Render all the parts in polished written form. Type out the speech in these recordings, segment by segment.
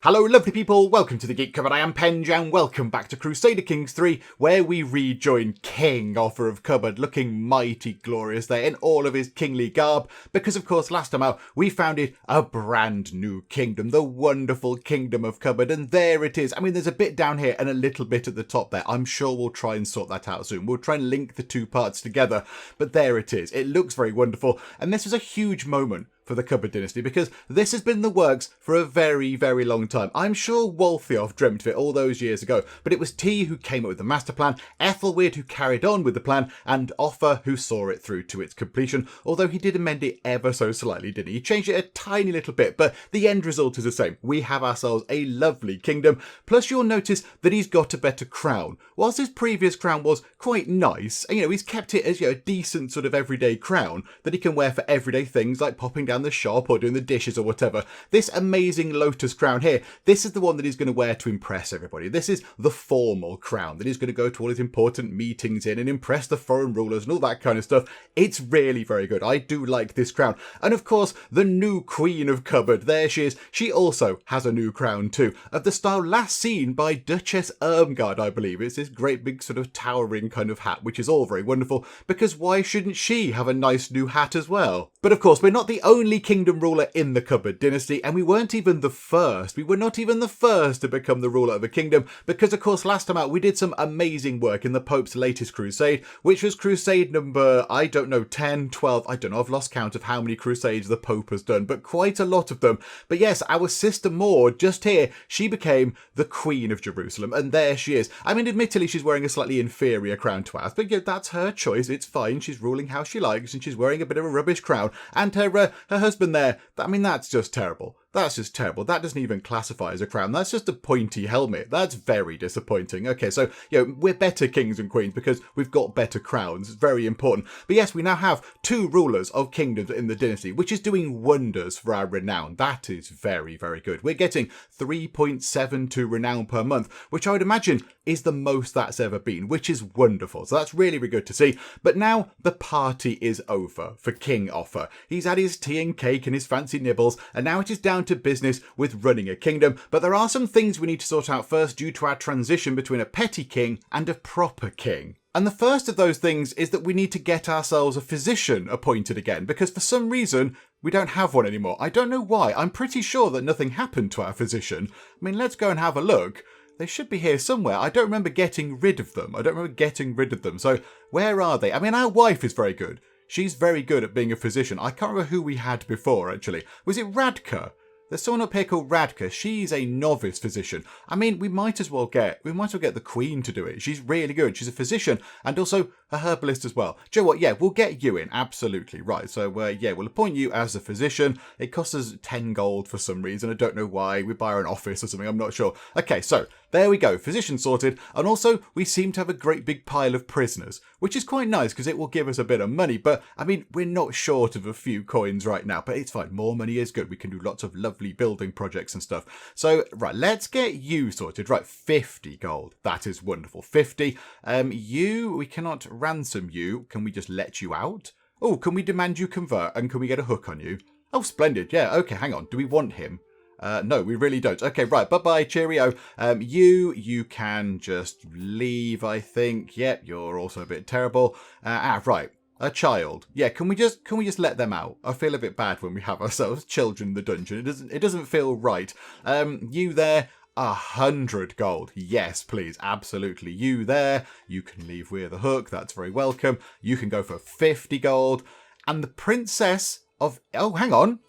Hello lovely people, welcome to the Geek Cupboard. I am Penge and welcome back to Crusader Kings 3, where we rejoin King Offa of Cupboard, looking mighty glorious there in all of his kingly garb, because of course last time out we founded a brand new kingdom, the wonderful Kingdom of Cupboard, and there it is. I mean, there's a bit down here and a little bit at the top there. I'm sure we'll try and sort that out soon. We'll try and link the two parts together, but there it is. It looks very wonderful, and this is a huge moment for the Cupboard dynasty, because this has been in the works for a very, very long time. I'm sure Waltheof dreamt of it all those years ago, but it was T who came up with the master plan, Ethelwyd who carried on with the plan, and Offa who saw it through to its completion, although he did amend it ever so slightly, didn't he? He changed it a tiny little bit, but the end result is the same. We have ourselves a lovely kingdom, plus you'll notice that he's got a better crown. Whilst his previous crown was quite nice, and he's kept it as a decent sort of everyday crown that he can wear for everyday things like popping down the shop or doing the dishes or whatever. This amazing lotus crown here, this is the one that he's going to wear to impress everybody. This is the formal crown that he's going to go to all his important meetings in and impress the foreign rulers and all that kind of stuff. It's really very good. I do like this crown. And of course, the new Queen of Cupboard, there she is. She also has a new crown too, of the style last seen by Duchess Ermgard, I believe. It's this great big sort of towering kind of hat, which is all very wonderful, because why shouldn't she have a nice new hat as well? But of course, we're not the only kingdom ruler in the Cupboard dynasty, and we weren't even the first. We were not even the first to become the ruler of a kingdom, because of course last time out we did some amazing work in the Pope's latest crusade, which was crusade number, 10, 12, I don't know, I've lost count of how many crusades the Pope has done, but quite a lot of them. But yes, our sister Maud, just here, she became the Queen of Jerusalem, and there she is. I mean, admittedly she's wearing a slightly inferior crown to ours, but yeah, that's her choice, it's fine, she's ruling how she likes, and she's wearing a bit of a rubbish crown, and her husband there, I mean, that's just terrible. That's just terrible. That doesn't even classify as a crown. That's just a pointy helmet. That's very disappointing. Okay, so, we're better kings and queens because we've got better crowns. It's very important. But yes, we now have two rulers of kingdoms in the dynasty, which is doing wonders for our renown. That is very, very good. We're getting 3.72 renown per month, which I would imagine is the most that's ever been, which is wonderful. So that's really, really good to see. But now the party is over for King Offa. He's had his tea and cake and his fancy nibbles, and now it is down to business with running a kingdom. But there are some things we need to sort out first due to our transition between a petty king and a proper king. And the first of those things is that we need to get ourselves a physician appointed again, because for some reason we don't have one anymore. I don't know why. I'm pretty sure that nothing happened to our physician. I mean, let's go and have a look. They should be here somewhere. I don't remember getting rid of them. So where are they? I mean, our wife is very good. She's very good at being a physician. I can't remember who we had before, actually. Was it Radka? There's someone up here called Radka. She's a novice physician. I mean, we might as well get the Queen to do it. She's really good. She's a physician and also a herbalist as well. Do you know what? Yeah, we'll get you in. Absolutely. Right. So, we'll appoint you as a physician. It costs us 10 gold for some reason. I don't know why. We buy her an office or something. I'm not sure. Okay, so there we go. Physician sorted. And also, we seem to have a great big pile of prisoners, which is quite nice because it will give us a bit of money. But, I mean, we're not short of a few coins right now, but it's fine. More money is good. We can do lots of lovely building projects and stuff. So, right, let's get you sorted. Right, 50 gold. That is wonderful. 50. We cannot ransom you. Can we just let you out? Oh, can we demand you convert? And can we get a hook on you? Oh, splendid. Yeah, okay, hang on. Do we want him? No, we really don't. Okay, right, bye-bye, cheerio. You can just leave, I think. Yep, you're also a bit terrible. Right. A child. Yeah, can we just let them out? I feel a bit bad when we have ourselves children in the dungeon. It doesn't feel right. You there, 100 gold. Yes, please, absolutely. You there, you can leave with a hook. That's very welcome. You can go for 50 gold. And the Princess of... Oh, hang on.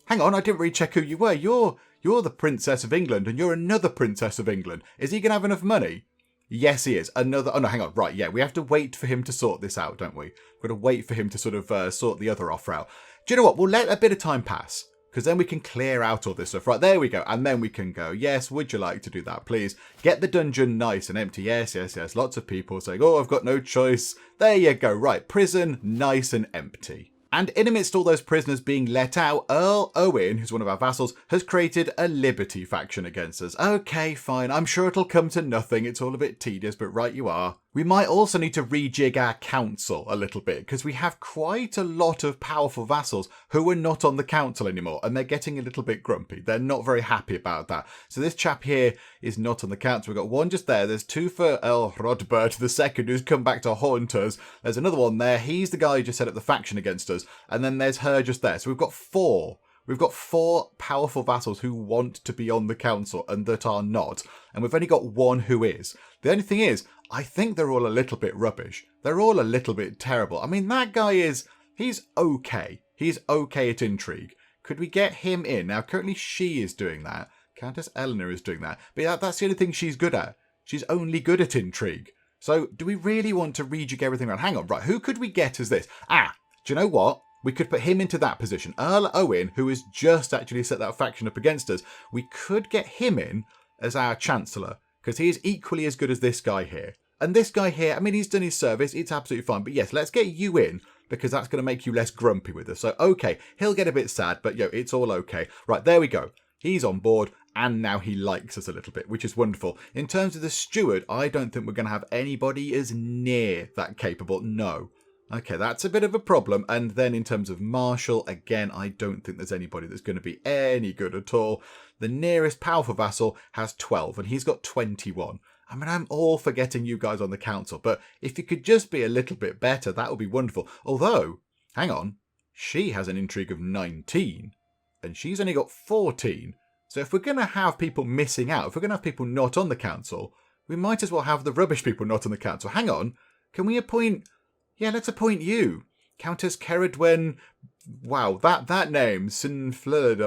I didn't really check who you were. You're the Princess of England, and you're another Princess of England. Is he going to have enough money? Yes, he is. Another... Oh, no, hang on. Right, yeah, we have to wait for him to sort this out, don't we? We've got to wait for him to sort of sort the other offer out. Do you know what? We'll let a bit of time pass, because then we can clear out all this stuff. Right, there we go. And then we can go, yes, would you like to do that, please? Get the dungeon nice and empty. Yes. Lots of people saying, oh, I've got no choice. There you go. Right, prison nice and empty. And in amidst all those prisoners being let out, Earl Owen, who's one of our vassals, has created a Liberty faction against us. Okay, fine. I'm sure it'll come to nothing. It's all a bit tedious, but right you are. We might also need to rejig our council a little bit, because we have quite a lot of powerful vassals who are not on the council anymore, and they're getting a little bit grumpy. They're not very happy about that. So this chap here is not on the council. We've got one just there. There's two for Rodbert II, who's come back to haunt us. There's another one there. He's the guy who just set up the faction against us. And then there's her just there. So we've got four. We've got four powerful vassals who want to be on the council and that are not. And we've only got one who is. The only thing is, I think they're all a little bit rubbish. They're all a little bit terrible. I mean, that guy he's okay. He's okay at intrigue. Could we get him in? Now, currently she is doing that. Countess Eleanor is doing that. But that's the only thing she's good at. She's only good at intrigue. So do we really want to rejig everything around? Hang on, right. Who could we get as this? Do you know what? We could put him into that position. Earl Owen, who has just actually set that faction up against us, we could get him in as our Chancellor, because he is equally as good as this guy here. And this guy here, I mean, he's done his service. It's absolutely fine. But yes, let's get you in, because that's going to make you less grumpy with us. So, okay, he'll get a bit sad, but it's all okay. Right, there we go. He's on board, and now he likes us a little bit, which is wonderful. In terms of the steward, I don't think we're going to have anybody as near that capable. No. Okay, that's a bit of a problem. And then in terms of Marshal, again, I don't think there's anybody that's going to be any good at all. The nearest powerful vassal has 12, and he's got 21. I mean, I'm all for getting you guys on the council, but if you could just be a little bit better, that would be wonderful. Although, hang on, she has an intrigue of 19, and she's only got 14. So if we're going to have people missing out, if we're going to have people not on the council, we might as well have the rubbish people not on the council. Hang on, can we appoint... Yeah, let's appoint you. Countess Ceridwen... Wow, that name, Sinfleur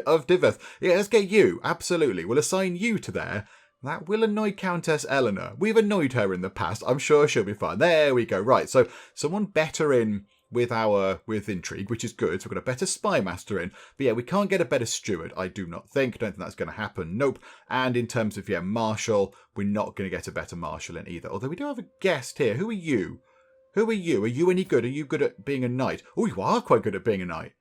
of Diveth. Yeah, let's get you, absolutely. We'll assign you to there. That will annoy Countess Eleanor. We've annoyed her in the past. I'm sure she'll be fine. There we go. Right, so someone better in with intrigue, which is good. So we've got a better spy master in. But yeah, we can't get a better steward, I do not think. I don't think that's going to happen. Nope. And in terms of, marshal, we're not going to get a better marshal in either. Although we do have a guest here. Who are you? Who are you? Are you any good? Are you good at being a knight? Oh, you are quite good at being a knight.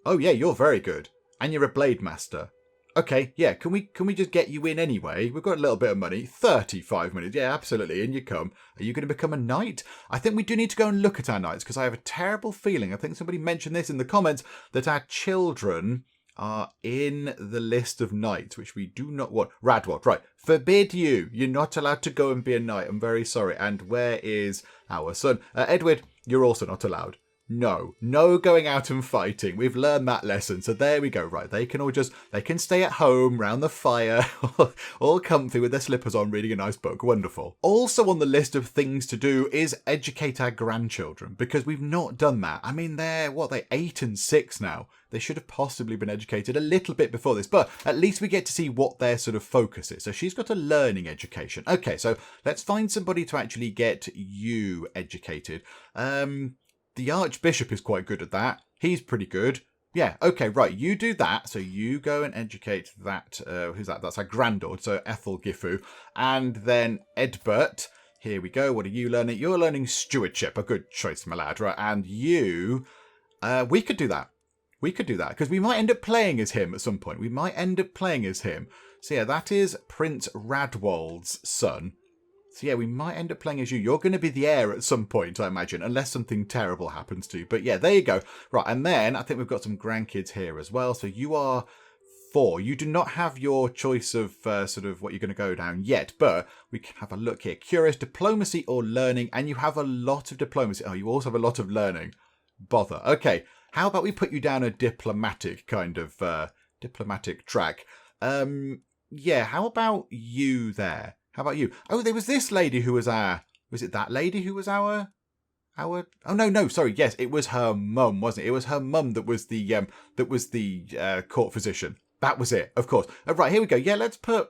Oh, yeah, you're very good. And you're a blade master. Okay, yeah, can we just get you in anyway? We've got a little bit of money. 35 minutes. Yeah, absolutely. In you come. Are you going to become a knight? I think we do need to go and look at our knights, because I have a terrible feeling, I think somebody mentioned this in the comments, that our children are in the list of knights, which we do not want. Radwald, right. Forbid you. You're not allowed to go and be a knight. I'm very sorry. And where is our son? Edward, you're also not allowed. No going out and fighting. We've learned that lesson. So there we go. Right. They can stay at home round the fire, all comfy with their slippers on, reading a nice book. Wonderful. Also on the list of things to do is educate our grandchildren, because we've not done that. I mean, they're 8 and 6 now. They should have possibly been educated a little bit before this, but at least we get to see what their sort of focus is. So she's got a learning education. Okay, so let's find somebody to actually get you educated. The Archbishop is quite good at that. He's pretty good. Yeah, okay, right. You do that. So you go and educate that. Who's that? That's our granddaughter. So Ethel Gifu. And then Edbert. Here we go. What are you learning? You're learning stewardship. A good choice, my lad. Right. And you... we could do that. We could do that. Because we might end up playing as him at some point. We might end up playing as him. So yeah, that is Prince Radwold's son. So yeah, we might end up playing as you. You're going to be the heir at some point, I imagine, unless something terrible happens to you. But yeah, there you go. Right, and then I think we've got some grandkids here as well. So you are 4. You do not have your choice of sort of what you're going to go down yet, but we can have a look here. Curious, diplomacy or learning, and you have a lot of diplomacy. Oh, you also have a lot of learning. Bother. Okay, how about we put you down a diplomatic kind of diplomatic track? Yeah, how about you there? How about you? Oh, there was this lady who was was it that lady who was oh no, sorry, yes, it was her mum, wasn't it? It was her mum that was the court physician. That was it, of course. Right, here we go. Yeah, let's put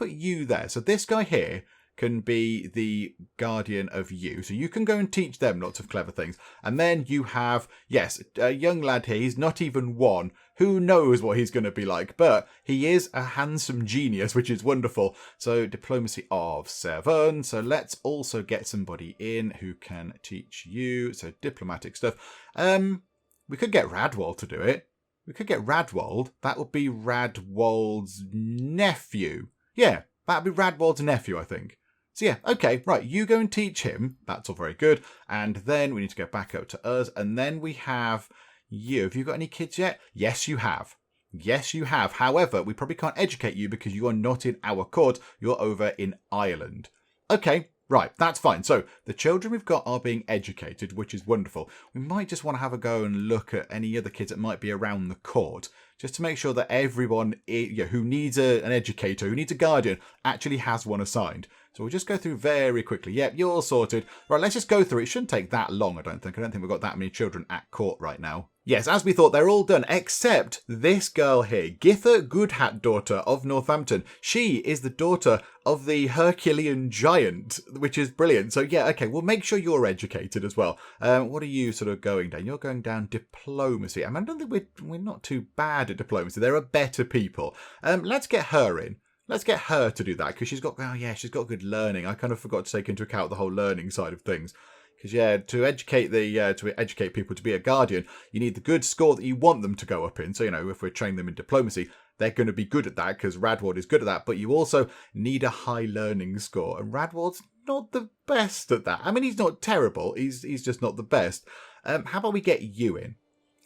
you there. So this guy here can be the guardian of you. So you can go and teach them lots of clever things. And then you have, yes, a young lad here. He's not even 1. Who knows what he's going to be like? But he is a handsome genius, which is wonderful. So diplomacy of 7. So let's also get somebody in who can teach you. So diplomatic stuff. We could get Radwold to do it. We could get Radwold. That would be Radwold's nephew. Yeah, that would be Radwold's nephew, I think. So yeah, okay, right, you go and teach him. That's all very good. And then we need to go back up to us. And then we have you. Have you got any kids yet? Yes, you have. Yes, you have. However, we probably can't educate you because you are not in our court. You're over in Ireland. Okay, right, that's fine. So the children we've got are being educated, which is wonderful. We might just want to have a go and look at any other kids that might be around the court, just to make sure that everyone who needs an educator, who needs a guardian, actually has one assigned. So we'll just go through very quickly. Yep, you're all sorted. Right, let's just go through. It shouldn't take that long, I don't think. I don't think we've got that many children at court right now. Yes, as we thought, they're all done, except this girl here, Githa Goodhat, daughter of Northampton. She is the daughter of the Herculean giant, which is brilliant. So yeah, okay, we'll make sure you're educated as well. What are you sort of going down? You're going down diplomacy. I mean, I don't think we're not too bad at diplomacy. There are better people. Let's get her in. Let's get her to do that because she's got good learning. I kind of forgot to take into account the whole learning side of things. Because yeah, to educate people to be a guardian, you need the good score that you want them to go up in. So if we're training them in diplomacy, they're going to be good at that because Radward is good at that. But you also need a high learning score, and Radward's not the best at that. I mean, he's not terrible. He's just not the best. How about we get you in?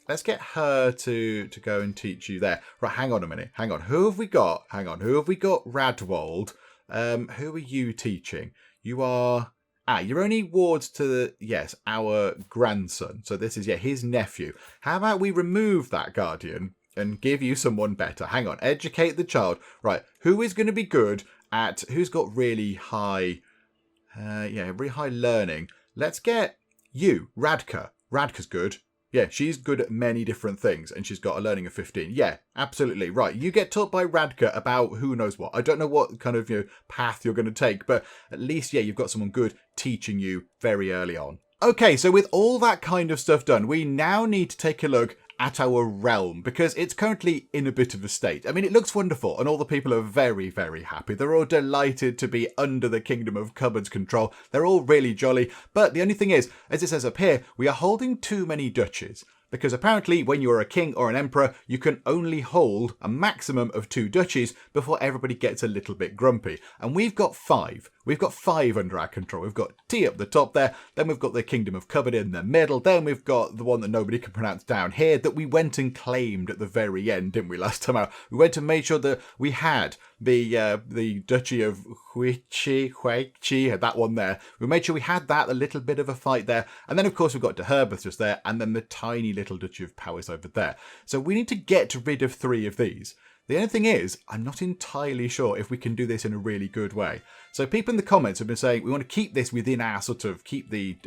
Let's get her to go and teach you there. Right, hang on a minute. Hang on. Who have we got? Hang on. Who have we got? Radwold. Who are you teaching? You are... you're only wards to, our grandson. So this is, his nephew. How about we remove that guardian and give you someone better? Hang on. Educate the child. Right. Who is going to be good at... Who's got really high... really high learning? Let's get you. Radka. Radka's good. Yeah, she's good at many different things, and she's got a learning of 15. Yeah, absolutely. Right, you get taught by Radka about who knows what. I don't know what kind of path you're going to take, but at least, you've got someone good teaching you very early on. Okay, so with all that kind of stuff done, we now need to take a look at our realm, because it's currently in a bit of a state. I mean, it looks wonderful, and all the people are very, very happy. They're all delighted to be under the Kingdom of Cupboard's control. They're all really jolly, but the only thing is, as it says up here, we are holding too many duchies. Because apparently, when you're a king or an emperor, you can only hold a maximum of 2 duchies before everybody gets a little bit grumpy. And we've got 5. We've got 5 under our control. We've got T up the top there, then we've got the Kingdom of Cupboard in the middle, then we've got the one that nobody can pronounce down here that we went and claimed at the very end, didn't we, last time out? We went and made sure that we had the Duchy of Huichi, that one there. We made sure we had that, a little bit of a fight there. And then, of course, we've got De Herbeth just there, and then the tiny little Duchy of Powys over there. So we need to get rid of 3 of these. The only thing is, I'm not entirely sure if we can do this in a really good way. So people in the comments have been saying we want to keep this within our keep the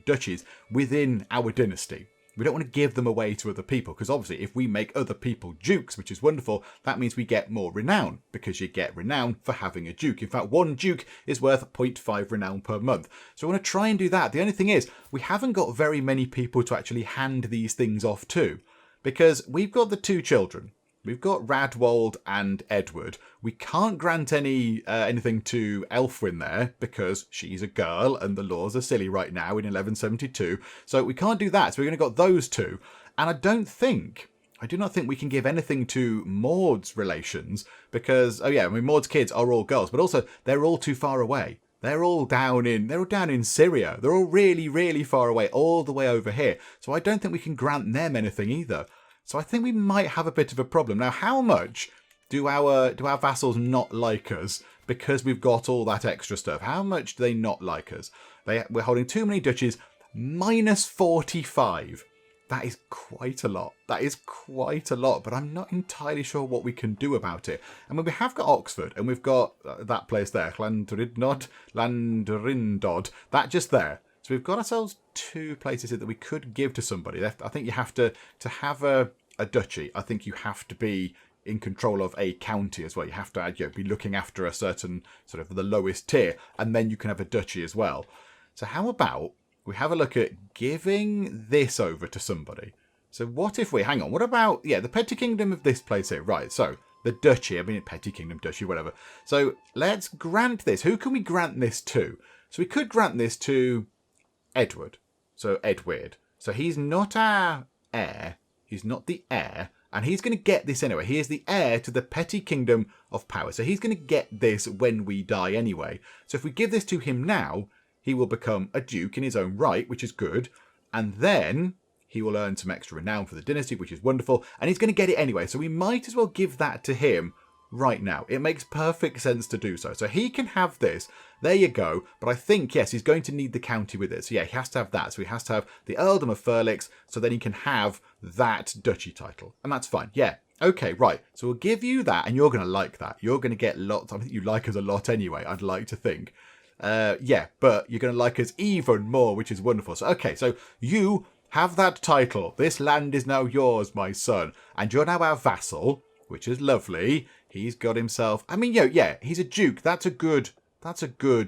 duchies within our dynasty. We don't want to give them away to other people, because obviously if we make other people dukes, which is wonderful, that means we get more renown, because you get renown for having a duke. In fact, 1 duke is worth 0.5 renown per month. So we want to try and do that. The only thing is, we haven't got very many people to actually hand these things off to, because we've got the 2 children. We've got Radwold and Edward. We can't grant anything to Elfwin there because she's a girl and the laws are silly right now in 1172. So we can't do that. So we're going to got those 2. And I do not think we can give anything to Maud's relations because, Maud's kids are all girls, but also they're all too far away. They're all down in Syria. They're all really, really far away, all the way over here. So I don't think we can grant them anything either. So I think we might have a bit of a problem. Now, how much do our vassals not like us because we've got all that extra stuff? How much do they not like us? We're holding too many duchies. Minus 45. That is quite a lot. That is quite a lot, but I'm not entirely sure what we can do about it. I mean, we have got Oxford, and we've got that place there, Llandrindod, that just there. So we've got ourselves 2 places here that we could give to somebody. I think you have to have a duchy. I think you have to be in control of a county as well. You have to be looking after a certain sort of the lowest tier, and then you can have a duchy as well. So how about we have a look at giving this over to somebody? So what if we, what about, the petty kingdom of this place here. Right, so the duchy, petty kingdom, duchy, whatever. So let's grant this. Who can we grant this to? So we could grant this to Edward. So Edward. So he's not our heir. He's not the heir. And he's going to get this anyway. He is the heir to the petty kingdom of power. So he's going to get this when we die anyway. So if we give this to him now, he will become a duke in his own right, which is good. And then he will earn some extra renown for the dynasty, which is wonderful. And he's going to get it anyway. So we might as well give that to him right now. It makes perfect sense to do so. So he can have this. There you go. But I think, yes, he's going to need the county with it. So yeah, he has to have that. So he has to have the earldom of Furlix, so then he can have that duchy title. And that's fine. Yeah. Okay, right. So we'll give you that, and you're going to like that. You're going to get lots. I think you like us a lot anyway, I'd like to think. Yeah, but you're going to like us even more, which is wonderful. So, okay, so you have that title. This land is now yours, my son. And you're now our vassal, which is lovely. He's got himself... I mean, yeah, he's a duke. That's a good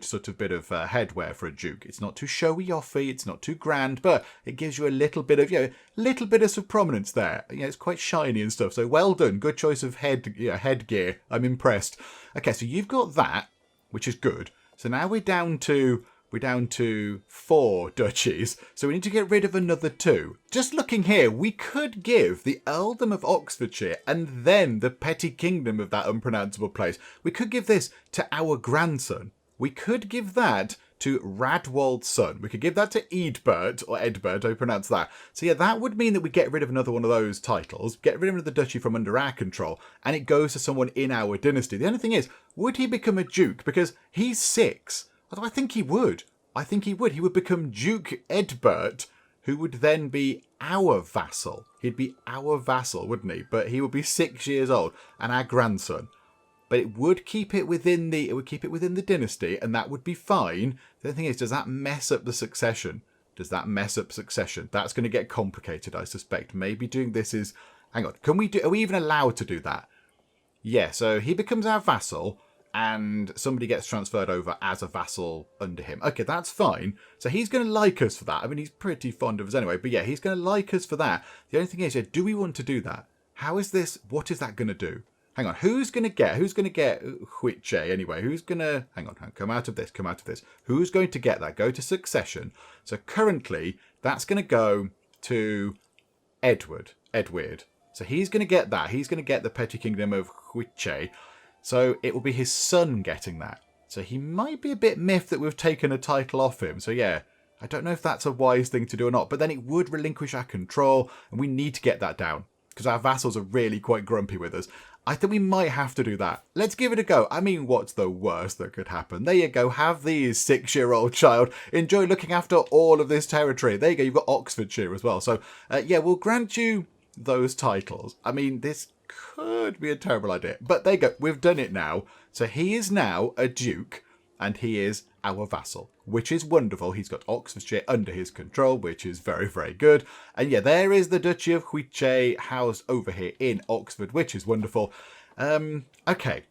sort of bit of headwear for a duke. It's not too showy offy, it's not too grand, but it gives you a little bit of some prominence there. It's quite shiny and stuff. So well done. Good choice of headgear. I'm impressed. Okay, so you've got that, which is good. So now we're down to 4 duchies. So we need to get rid of another 2. Just looking here, we could give the earldom of Oxfordshire and then the petty kingdom of that unpronounceable place. We could give this to our grandson. We could give that to Radwold's son. We could give that to Eadbert, or Edbert, I pronounce that. So yeah, that would mean that we get rid of another one of those titles, get rid of the duchy from under our control, and it goes to someone in our dynasty. The only thing is, would he become a duke? Because he's 6. Although I think he would. He would become Duke Edbert, who would then be our vassal. He'd be our vassal, wouldn't he? But he would be 6 years old, and our grandson. But it would keep it within the dynasty, and that would be fine. The only thing is, does that mess up the succession? That's going to get complicated, I suspect. Maybe doing this is... Hang on. Are we even allowed to do that? Yeah, so he becomes our vassal, and somebody gets transferred over as a vassal under him. Okay, that's fine. So he's going to like us for that. I mean, he's pretty fond of us anyway. But yeah, he's going to like us for that. The only thing is, do we want to do that? How is this? What is that going to do? Hang on. Who's going to get Huiche anyway? Who's going to... Hang on. Come out of this. Who's going to get that? Go to succession. So currently, that's going to go to Edward. So he's going to get that. He's going to get the petty kingdom of Huiche. So it will be his son getting that. So he might be a bit miffed that we've taken a title off him. So yeah, I don't know if that's a wise thing to do or not. But then it would relinquish our control, and we need to get that down because our vassals are really quite grumpy with us. I think we might have to do that. Let's give it a go. I mean, what's the worst that could happen? There you go. Have these 6-year-old child enjoy looking after all of this territory. There you go. You've got Oxfordshire as well. So yeah, we'll grant you those titles. I mean, this could be a terrible idea. But there you go. We've done it now. So he is now a duke, and he is our vassal, which is wonderful. He's got Oxfordshire under his control, which is very, very good. And yeah, there is the Duchy of Huiche housed over here in Oxford, which is wonderful. Okay,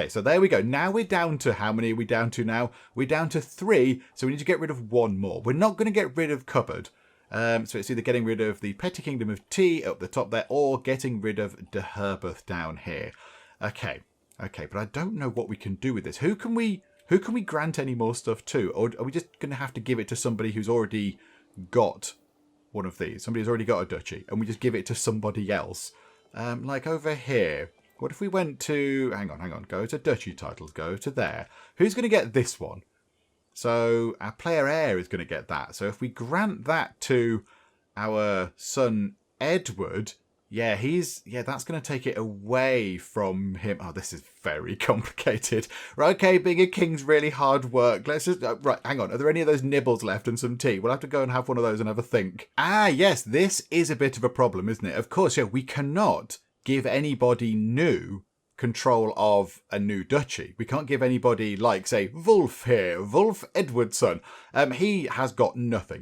so there we go. Now we're down to, how many are we down to now? We're down to 3, so we need to get rid of 1 more. We're not going to get rid of Cupboard. So it's either getting rid of the petty kingdom of T up the top there, or getting rid of De Herberth down here. Okay, but I don't know what we can do with this. Who can we grant any more stuff to? Or are we just going to have to give it to somebody who's already got one of these? Somebody who's already got a duchy, and we just give it to somebody else. Like over here. What if we went to... Hang on. Go to duchy titles. Go to there. Who's going to get this one? So our player heir is going to get that. So if we grant that to our son Edward... Yeah, that's going to take it away from him. Oh, this is very complicated. Right, okay, being a king's really hard work. Let's just... right, hang on. Are there any of those nibbles left and some tea? We'll have to go and have one of those and have a think. Ah, yes, this is a bit of a problem, isn't it? Of course, yeah, we cannot give anybody new control of a new duchy. We can't give anybody like, say, Wulf here, Wulf Edwardson. He has got nothing.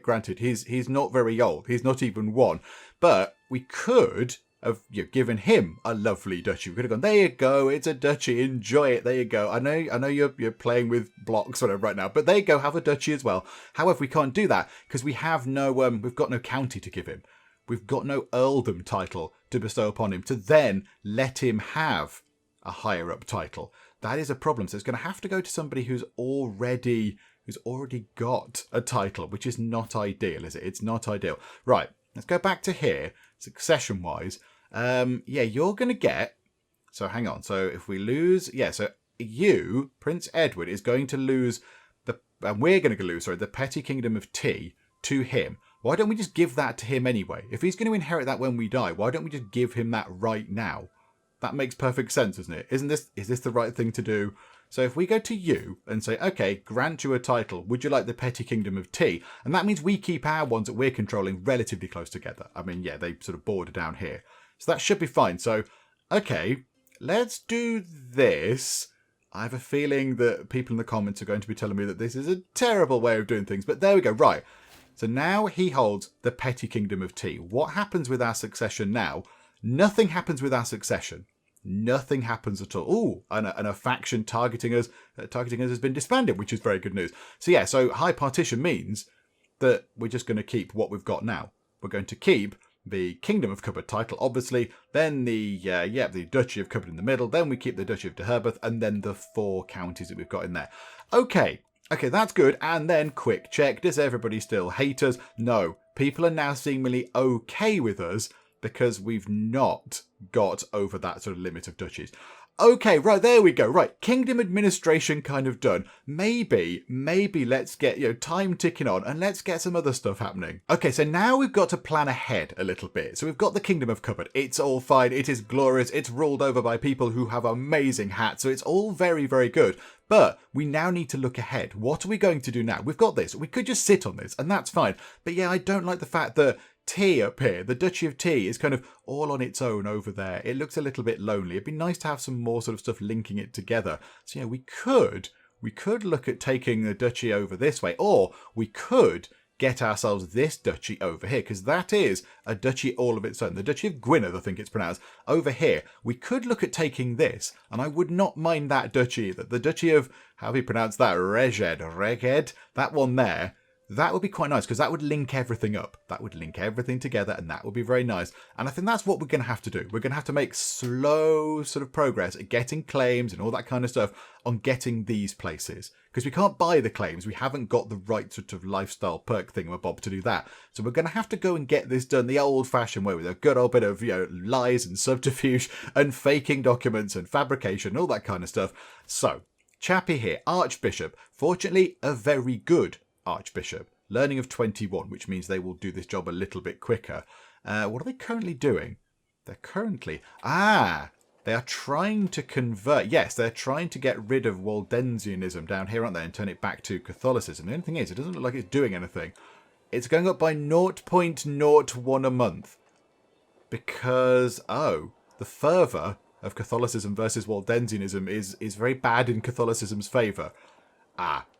Granted, he's not very old. He's not even 1. But we could have given him a lovely duchy. We could have gone, there you go, it's a duchy, enjoy it, there you go. I know you're playing with blocks or whatever right now, but there you go, have a duchy as well. However, we can't do that because we have no, we've got no county to give him. We've got no earldom title to bestow upon him to then let him have a higher up title. That is a problem. So it's going to have to go to somebody who's already got a title, which is not ideal, is it? It's not ideal. Right. Let's go back to here. succession-wise, yeah, you're going to get... So hang on. So if we lose... Yeah, so you, Prince Edward, is going to lose... And we're going to lose, sorry, the petty kingdom of Tea to him. Why don't we just give that to him anyway? If he's going to inherit that when we die, why don't we just give him that right now? That makes perfect sense, doesn't it? Is this the right thing to do? So if we go to you and say, okay, grant you a title, would you like the petty kingdom of Tea? And that means we keep our ones that we're controlling relatively close together. I mean, yeah, they sort of border down here. So that should be fine. So, okay, let's do this. I have a feeling that people in the comments are going to be telling me that this is a terrible way of doing things. But there we go. Right. So now he holds the petty kingdom of Tea. What happens with our succession now? Nothing happens with our succession. Nothing happens at all. Ooh, and a faction targeting us has been disbanded, which is very good news. So yeah, so high partition means that we're just going to keep what we've got now. We're going to keep the Kingdom of Cupboard title, obviously, then the Duchy of Cupboard in the middle, then we keep the Duchy of Deheubarth, and then the 4 counties that we've got in there. Okay, that's good. And then quick check, does everybody still hate us? No, people are now seemingly okay with us because we've not got over that sort of limit of duchies. Okay, right, there we go. Right, kingdom administration kind of done. Maybe let's get, time ticking on and let's get some other stuff happening. Okay, so now we've got to plan ahead a little bit. So we've got the Kingdom of Cupboard. It's all fine. It is glorious. It's ruled over by people who have amazing hats. So it's all very, very good. But we now need to look ahead. What are we going to do now? We've got this. We could just sit on this and that's fine. But yeah, I don't like the fact that Tea up here, the Duchy of Tea, is kind of all on its own over there. It looks a little bit lonely. It'd be nice to have some more sort of stuff linking it together. So yeah, we could look at taking the duchy over this way, or we could get ourselves this duchy over here, because that is a duchy all of its own. The Duchy of Gwynedd, I think it's pronounced, over here. We could look at taking this, and I would not mind that duchy either. The Duchy of, how do you pronounce that? Reged, that one there. That would be quite nice because that would link everything up. That would link everything together and that would be very nice. And I think that's what we're going to have to do. We're going to have to make slow sort of progress at getting claims and all that kind of stuff on getting these places. Because we can't buy the claims. We haven't got the right sort of lifestyle perk thingamabob to do that. So we're going to have to go and get this done the old-fashioned way with a good old bit of, lies and subterfuge and faking documents and fabrication and all that kind of stuff. So, chappy here, Archbishop. Fortunately, a very good Archbishop, learning of 21, which means they will do this job a little bit quicker. What are they currently doing? They're currently... they are trying to convert... Yes, they're trying to get rid of Waldensianism down here, aren't they, and turn it back to Catholicism. The only thing is, it doesn't look like it's doing anything. It's going up by 0.01 a month. Because, the fervour of Catholicism versus Waldensianism is very bad in Catholicism's favour.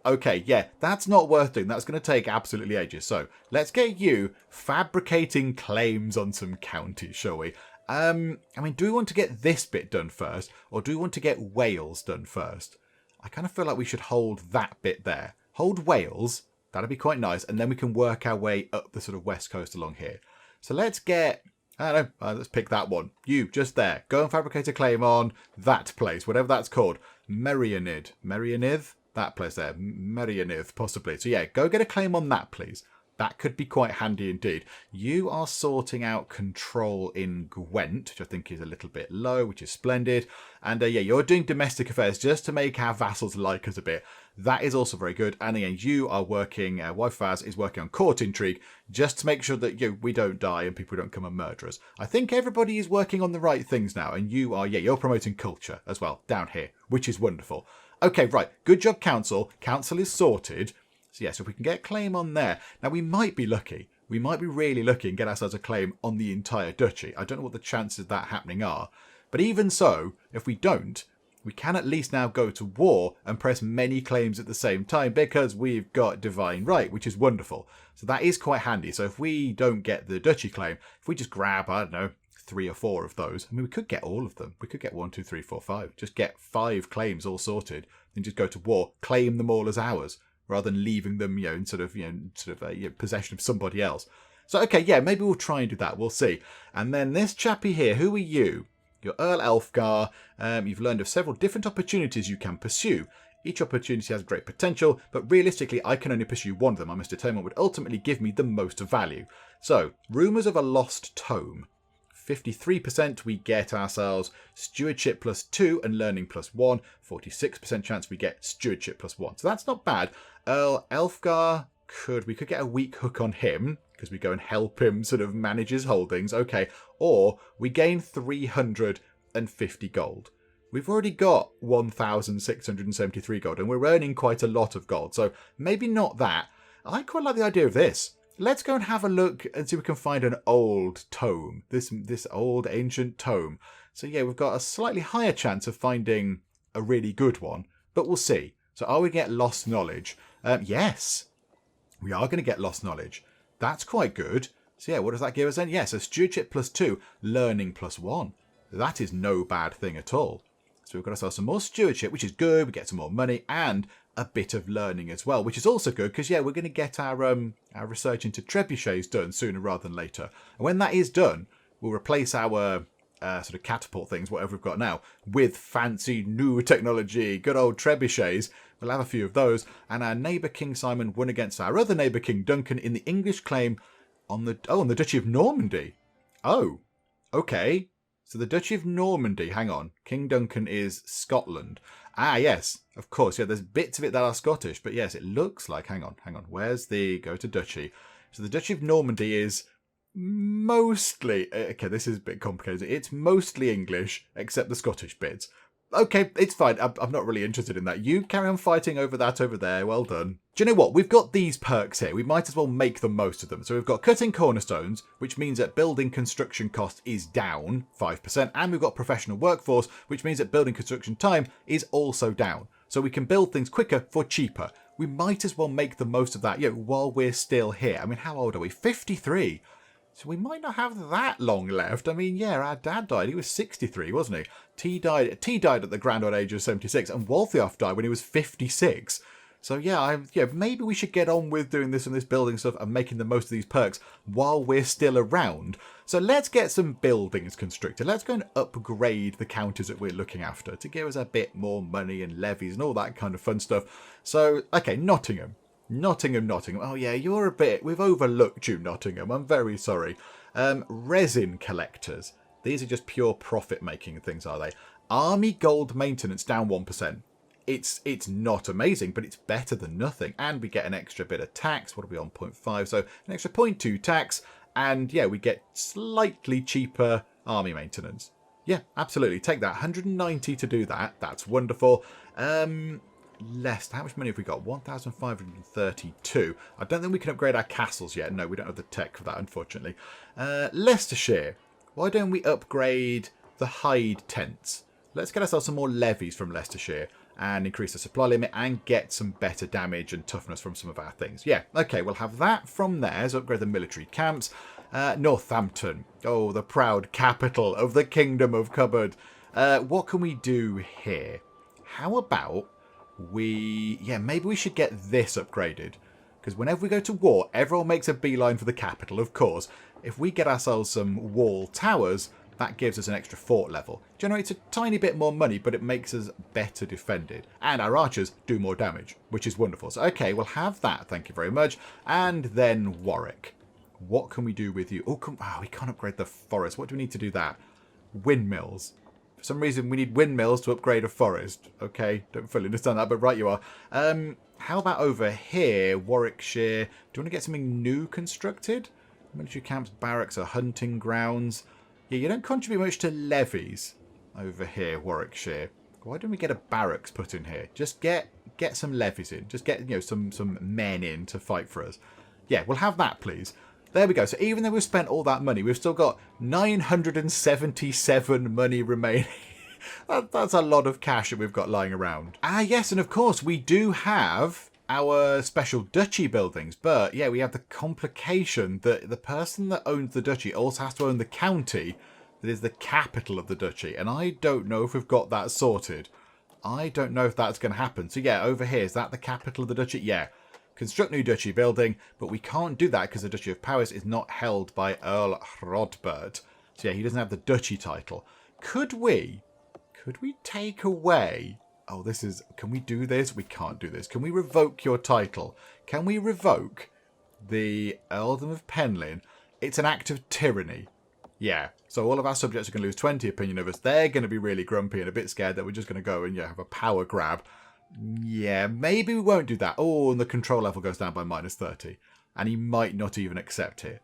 Okay, yeah, that's not worth doing. That's going to take absolutely ages. So, let's get you fabricating claims on some counties, shall we? I mean, do we want to get this bit done first, or do we want to get Wales done first? I kind of feel like we should hold that bit there. Hold Wales, that'd be quite nice, and then we can work our way up the sort of west coast along here. So let's get... I don't know, let's pick that one. You, just there. Go and fabricate a claim on that place, whatever that's called. Merionith? That place there, Merionith, possibly. So yeah, go get a claim on that, please. That could be quite handy indeed. You are sorting out control in Gwent, which I think is a little bit low, which is splendid. And yeah, you're doing domestic affairs just to make our vassals like us a bit. That is also very good. And again, you are working, Wife Vaz is working on court intrigue, just to make sure that we don't die and people don't come and murder us. I think everybody is working on the right things now. And you are, you're promoting culture as well, down here, which is wonderful. Okay, right. Good job, Council. Council is sorted. So, yeah, so if we can get a claim on there. Now, we might be lucky. We might be really lucky and get ourselves a claim on the entire duchy. I don't know what the chances of that happening are. But even so, if we don't, we can at least now go to war and press many claims at the same time because we've got divine right, which is wonderful. So that is quite handy. So if we don't get the duchy claim, if we just grab, I don't know, 3 or 4 of those. I mean, we could get all of them. We could get 1, 2, 3, 4, 5. Just get 5 claims all sorted, then just go to war, claim them all as ours, rather than leaving them, in possession of somebody else. So, okay, yeah, maybe we'll try and do that. We'll see. And then this chappy here, who are you? You're Earl Elfgar. You've learned of several different opportunities you can pursue. Each opportunity has great potential, but realistically I can only pursue one of them. I must determine what would ultimately give me the most value. So, rumours of a lost tome. 53% we get ourselves stewardship +2 and learning +1. 46% chance we get stewardship +1. So that's not bad. Earl Elfgar, we could get a weak hook on him, because we go and help him sort of manage his holdings. Okay. Or we gain 350 gold. We've already got 1,673 gold, and we're earning quite a lot of gold. So maybe not that. I quite like the idea of this. Let's go and have a look and see if we can find an old tome. This old ancient tome. So yeah, we've got a slightly higher chance of finding a really good one, but we'll see. So are we going to get lost knowledge? Yes, we are going to get lost knowledge. That's quite good. So yeah, what does that give us then? Yeah, so stewardship +2, learning +1. That is no bad thing at all. So we've got ourselves some more stewardship, which is good. We get some more money and a bit of learning as well, which is also good because, yeah, we're going to get our research into trebuchets done sooner rather than later. And when that is done, we'll replace our sort of catapult things, whatever we've got now, with fancy new technology. Good old trebuchets. We'll have a few of those. And our neighbour King Simon won against our other neighbour King Duncan in the English claim on the Duchy of Normandy. Oh, okay. So the Duchy of Normandy, hang on, King Duncan is Scotland. Ah, yes, of course, yeah, there's bits of it that are Scottish, but yes, it looks like, hang on, where's the, go to Duchy. So the Duchy of Normandy is mostly, okay, this is a bit complicated, it's mostly English, except the Scottish bits. Okay, it's fine. I'm not really interested in that. You carry on fighting over that over there. Well done. Do you know what? We've got these perks here. We might as well make the most of them. So we've got cutting cornerstones, which means that building construction cost is down 5%. And we've got professional workforce, which means that building construction time is also down. So we can build things quicker for cheaper. We might as well make the most of that, while we're still here. I mean, how old are we? 53. So we might not have that long left. I mean, yeah, our dad died. He was 63, wasn't he? T died at the grand old age of 76, and Waltheof died when he was 56. So yeah, maybe we should get on with doing this and this building stuff and making the most of these perks while we're still around. So let's get some buildings constructed. Let's go and upgrade the counties that we're looking after to give us a bit more money and levies and all that kind of fun stuff. So, okay, Nottingham. Oh yeah, you're a bit... We've overlooked you, Nottingham. I'm very sorry. Resin collectors. These are just pure profit-making things, are they? Army gold maintenance down 1%. It's not amazing, but it's better than nothing. And we get an extra bit of tax. What are we on? 0.5. So an extra 0.2 tax. And yeah, we get slightly cheaper army maintenance. Yeah, absolutely. Take that. 190 to do that. That's wonderful. Leicester, how much money have we got? 1,532. I don't think we can upgrade our castles yet. No, we don't have the tech for that, unfortunately. Leicestershire. Why don't we upgrade the hide tents? Let's get ourselves some more levies from Leicestershire and increase the supply limit and get some better damage and toughness from some of our things. Yeah, okay, we'll have that from there. So upgrade the military camps. Northampton. Oh, the proud capital of the Kingdom of Cupboard. What can we do here? How about... maybe we should get this upgraded. Because whenever we go to war, everyone makes a beeline for the capital, of course. If we get ourselves some wall towers, that gives us an extra fort level. Generates a tiny bit more money, but it makes us better defended. And our archers do more damage, which is wonderful. So, okay, we'll have that, thank you very much. And then Warwick. What can we do with you? We can't upgrade the forest. What do we need to do that? Windmills. For some reason, we need windmills to upgrade a forest. Okay, don't fully understand that, but right you are. How about over here, Warwickshire? Do you want to get something new constructed? Military camps, barracks, or hunting grounds. Yeah, you don't contribute much to levies over here, Warwickshire. Why don't we get a barracks put in here? Just get some levies in. Just get some men in to fight for us. Yeah, we'll have that, please. There we go. So even though we've spent all that money, we've still got 977 money remaining. That's a lot of cash that we've got lying around. Ah, yes, and of course, we do have our special duchy buildings. But, yeah, we have the complication that the person that owns the duchy also has to own the county that is the capital of the duchy. And I don't know if we've got that sorted. I don't know if that's going to happen. So, yeah, over here, is that the capital of the duchy? Yeah. Construct new duchy building, but we can't do that because the Duchy of Powys is not held by Earl Hrodbert. So yeah, he doesn't have the duchy title. Could we take away... Oh, this is... Can we do this? We can't do this. Can we revoke your title? Can we revoke the Earldom of Penlyn? It's an act of tyranny. Yeah. So all of our subjects are going to lose 20 opinion of us. They're going to be really grumpy and a bit scared that we're just going to go and have a power grab. Yeah, maybe we won't do that. Oh, and the control level goes down by -30. And he might not even accept it.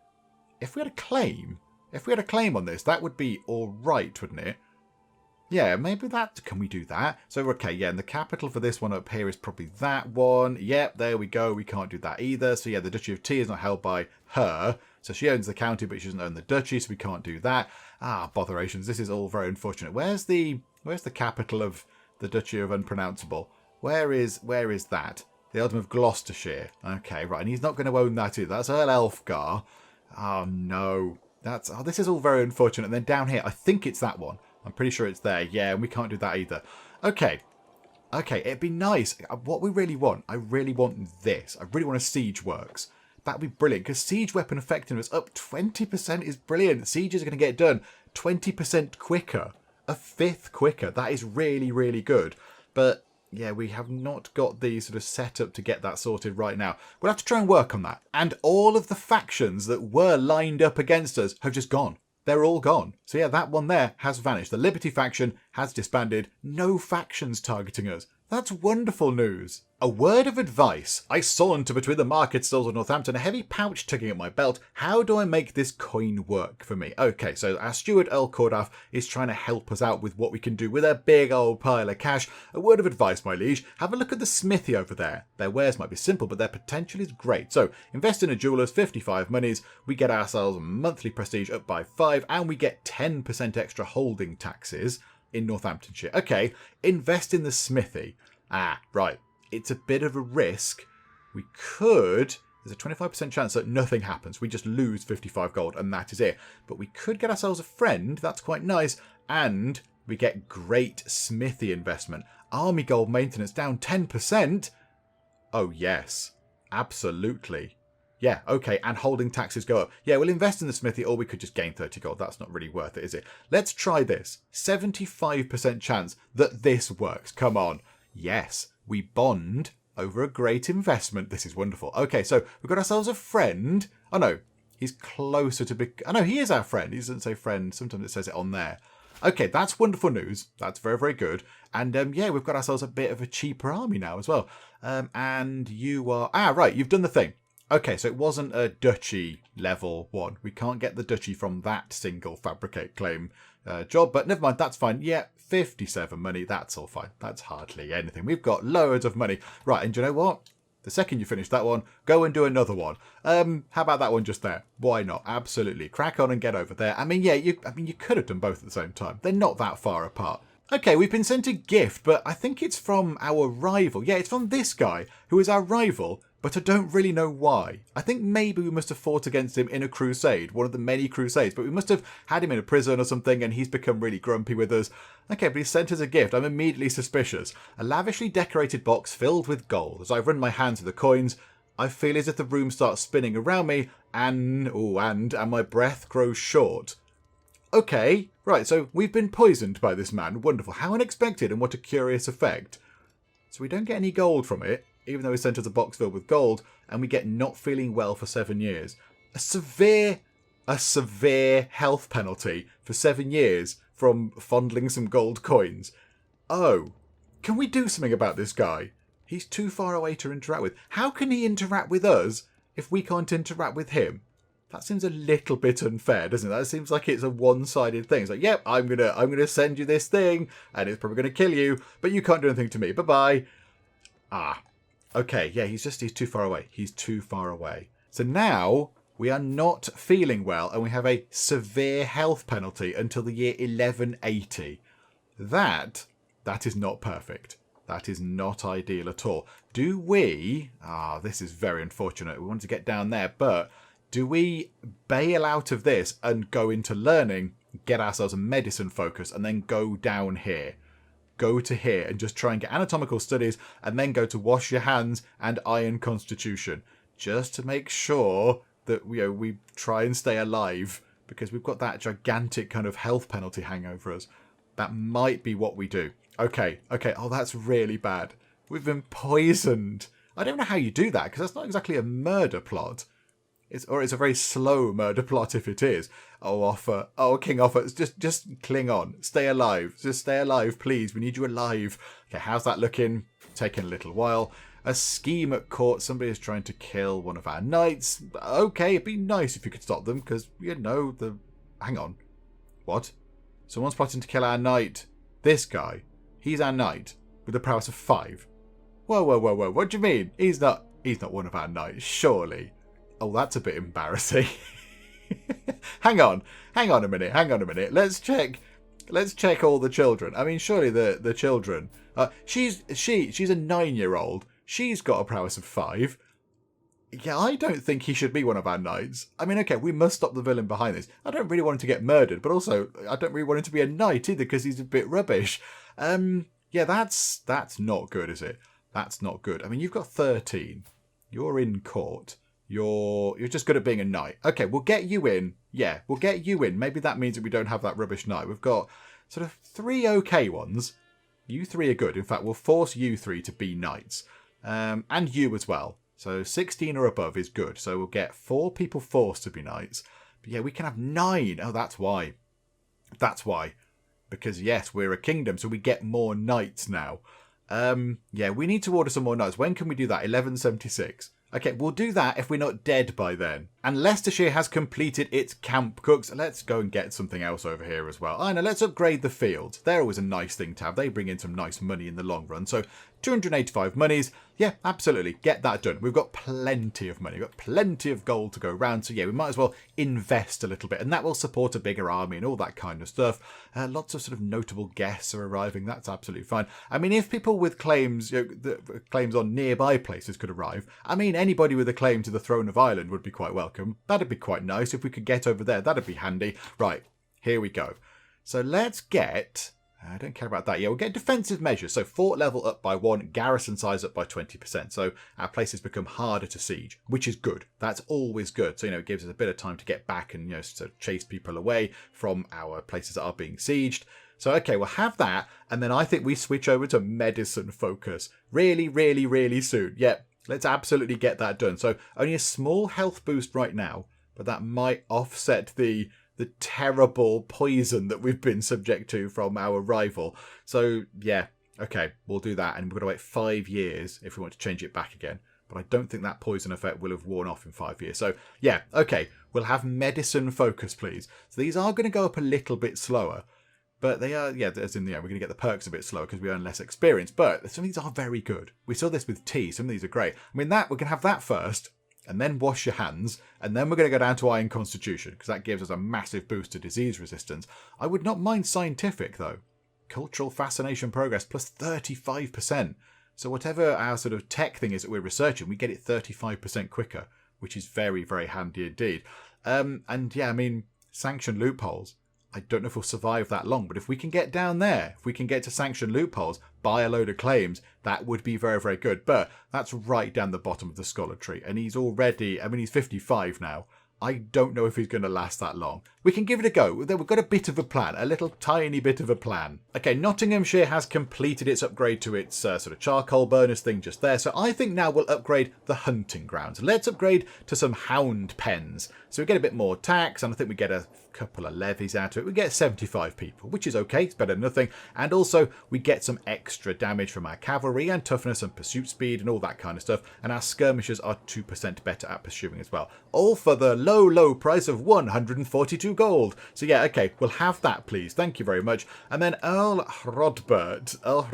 If we had a claim... If we had a claim on this, that would be all right, wouldn't it? Yeah, maybe that... Can we do that? So, okay, yeah, and the capital for this one up here is probably that one. Yep, there we go. We can't do that either. So, yeah, the Duchy of T is not held by her. So she owns the county, but she doesn't own the duchy, so we can't do that. Ah, botherations. This is all very unfortunate. Where's the capital of the Duchy of Unpronounceable? Where is that? The Earldom of Gloucestershire. Okay, right, and he's not going to own that either. That's Earl Elfgar. Oh, no. This is all very unfortunate. And then down here, I think it's that one. I'm pretty sure it's there. Yeah, and we can't do that either. Okay. Okay, it'd be nice. What we really want, I really want this. I really want a siege works. That'd be brilliant, because siege weapon effectiveness up 20% is brilliant. Sieges are going to get done 20% quicker. A fifth quicker. That is really, really good. But... yeah, we have not got the sort of setup to get that sorted right now. We'll have to try and work on that. And all of the factions that were lined up against us have just gone. They're all gone. So yeah, that one there has vanished. The Liberty faction has disbanded. No factions targeting us. That's wonderful news. A word of advice. I saunter between the market stalls of Northampton, a heavy pouch tugging at my belt. How do I make this coin work for me? Okay, so our steward Earl Cordaf is trying to help us out with what we can do with a big old pile of cash. A word of advice, my liege. Have a look at the smithy over there. Their wares might be simple, but their potential is great. So, invest in a jeweler's 55 monies. We get ourselves monthly prestige up by 5, and we get 10% extra holding taxes in Northamptonshire. Okay, invest in the smithy. Ah, right. It's a bit of a risk. We could... There's a 25% chance that nothing happens. We just lose 55 gold and that is it. But we could get ourselves a friend. That's quite nice. And we get great smithy investment. Army gold maintenance down 10%. Oh, yes. Absolutely. Yeah, okay. And holding taxes go up. Yeah, we'll invest in the smithy or we could just gain 30 gold. That's not really worth it, is it? Let's try this. 75% chance that this works. Come on. Yes. We bond over a great investment. This is wonderful. Okay, so we've got ourselves a friend. Oh, no. He's closer to... Oh, no, he is our friend. He doesn't say friend. Sometimes it says it on there. Okay, that's wonderful news. That's very, very good. And, yeah, we've got ourselves a bit of a cheaper army now as well. And you are... Ah, right, you've done the thing. Okay, so it wasn't a duchy level 1. We can't get the duchy from that single fabricate claim job, but never mind, that's fine. Yeah, 57 money, that's all fine. That's hardly anything. We've got loads of money. Right, and do you know what? The second you finish that one, go and do another one. How about that one just there? Why not? Absolutely. Crack on and get over there. I mean, yeah, you could have done both at the same time. They're not that far apart. Okay, we've been sent a gift, but I think it's from our rival. Yeah, it's from this guy, who is our rival, but I don't really know why. I think maybe we must have fought against him in a crusade, one of the many crusades, but we must have had him in a prison or something, and he's become really grumpy with us. Okay, but he sent us a gift. I'm immediately suspicious. A lavishly decorated box filled with gold. As I run my hands through the coins, I feel as if the room starts spinning around me, and my breath grows short. Okay, right, so we've been poisoned by this man. Wonderful. How unexpected and what a curious effect. So we don't get any gold from it, even though he sent us a box filled with gold, and we get not feeling well for 7 years. A severe health penalty for 7 years from fondling some gold coins. Oh, can we do something about this guy? He's too far away to interact with. How can he interact with us if we can't interact with him? That seems a little bit unfair, doesn't it? That seems like it's a one-sided thing. It's like, yep, I'm gonna send you this thing, and it's probably gonna kill you, but you can't do anything to me. Bye-bye. Ah. Okay, yeah, he's too far away. He's too far away. So now we are not feeling well, and we have a severe health penalty until the year 1180. That is not perfect. That is not ideal at all. Do we... Ah, this is very unfortunate. We want to get down there, but... Do we bail out of this and go into learning, get ourselves a medicine focus, and then go down here? Go to here and just try and get anatomical studies, and then go to wash your hands and iron constitution. Just to make sure that we try and stay alive, because we've got that gigantic kind of health penalty hang over us. That might be what we do. Okay. Oh, that's really bad. We've been poisoned. I don't know how you do that, because that's not exactly a murder plot. It's a very slow murder plot if it is. Oh, Offa. Oh, King Offa. Just cling on. Stay alive. Just stay alive, please. We need you alive. Okay, how's that looking? Taking a little while. A scheme at court. Somebody is trying to kill one of our knights. Okay, it'd be nice if you could stop them, because, Hang on. What? Someone's plotting to kill our knight. This guy. He's our knight with a prowess of 5. Whoa. What do you mean? He's not one of our knights, surely. Oh, that's a bit embarrassing. Hang on a minute. Let's check all the children. I mean, surely the children. She's a 9-year-old. She's got a prowess of 5. Yeah, I don't think he should be one of our knights. I mean, okay, we must stop the villain behind this. I don't really want him to get murdered, but also I don't really want him to be a knight either, because he's a bit rubbish. Yeah, that's not good, is it? That's not good. I mean, you've got 13. You're in court. You're just good at being a knight. Okay, we'll get you in. Yeah, we'll get you in. Maybe that means that we don't have that rubbish knight. We've got sort of 3 okay ones. You 3 are good. In fact, we'll force you 3 to be knights. And you as well. So 16 or above is good. So we'll get 4 people forced to be knights. But yeah, we can have 9. Oh, that's why. Because yes, we're a kingdom, so we get more knights now. Yeah, we need to order some more knights. When can we do that? 1176. Okay, we'll do that if we're not dead by then. And Leicestershire has completed its camp cooks. Let's go and get something else over here as well. Oh, no, let's upgrade the fields. They're always a nice thing to have. They bring in some nice money in the long run. So 285 monies. Yeah, absolutely. Get that done. We've got plenty of money. We've got plenty of gold to go around. So yeah, we might as well invest a little bit. And that will support a bigger army and all that kind of stuff. Lots of sort of notable guests are arriving. That's absolutely fine. I mean, if people with claims, the claims on nearby places could arrive, I mean, anybody with a claim to the throne of Ireland would be quite welcome. That'd be quite nice. If we could get over there, that'd be handy. Right, here we go. So let's get... I don't care about that. Yeah, we'll get defensive measures. So fort level up by 1, garrison size up by 20%. So our places become harder to siege, which is good. That's always good. So, it gives us a bit of time to get back and, to chase people away from our places that are being sieged. So, okay, we'll have that. And then I think we switch over to medicine focus really, really, really soon. Yep, let's absolutely get that done. So only a small health boost right now, but that might offset the terrible poison that we've been subject to from our rival. So, yeah, okay, we'll do that. And we're going to wait 5 years if we want to change it back again. But I don't think that poison effect will have worn off in 5 years. So, yeah, okay, we'll have medicine focus, please. So these are going to go up a little bit slower. But they are, yeah, as in, we're going to get the perks a bit slower because we earn less experience. But some of these are very good. We saw this with tea. Some of these are great. I mean, we're going to have that first. And then wash your hands, and then we're going to go down to Iron Constitution, because that gives us a massive boost to disease resistance. I would not mind scientific, though. Cultural fascination progress, plus 35%. So whatever our sort of tech thing is that we're researching, we get it 35% quicker, which is very, very handy indeed. And yeah, I mean, sanction loopholes. I don't know if we'll survive that long, but if we can get down there, if we can get to sanction loopholes, buy a load of claims, that would be very, very good. But that's right down the bottom of the scholar tree. And he's already, I mean, he's 55 now. I don't know if he's going to last that long. We can give it a go. We've got a bit of a plan, a little tiny bit of a plan. Okay, Nottinghamshire has completed its upgrade to its sort of charcoal burners thing just there. So I think now we'll upgrade the hunting grounds. Let's upgrade to some hound pens. So we get a bit more tax, and I think we get a couple of levies out of it. We get 75 people, which is okay. It's better than nothing. And also, we get some extra damage from our cavalry and toughness and pursuit speed and all that kind of stuff. And our skirmishers are 2% better at pursuing as well. All for the low, low price of 142 gold. So yeah, okay, we'll have that, please. Thank you very much. And then Earl Hrodbert II,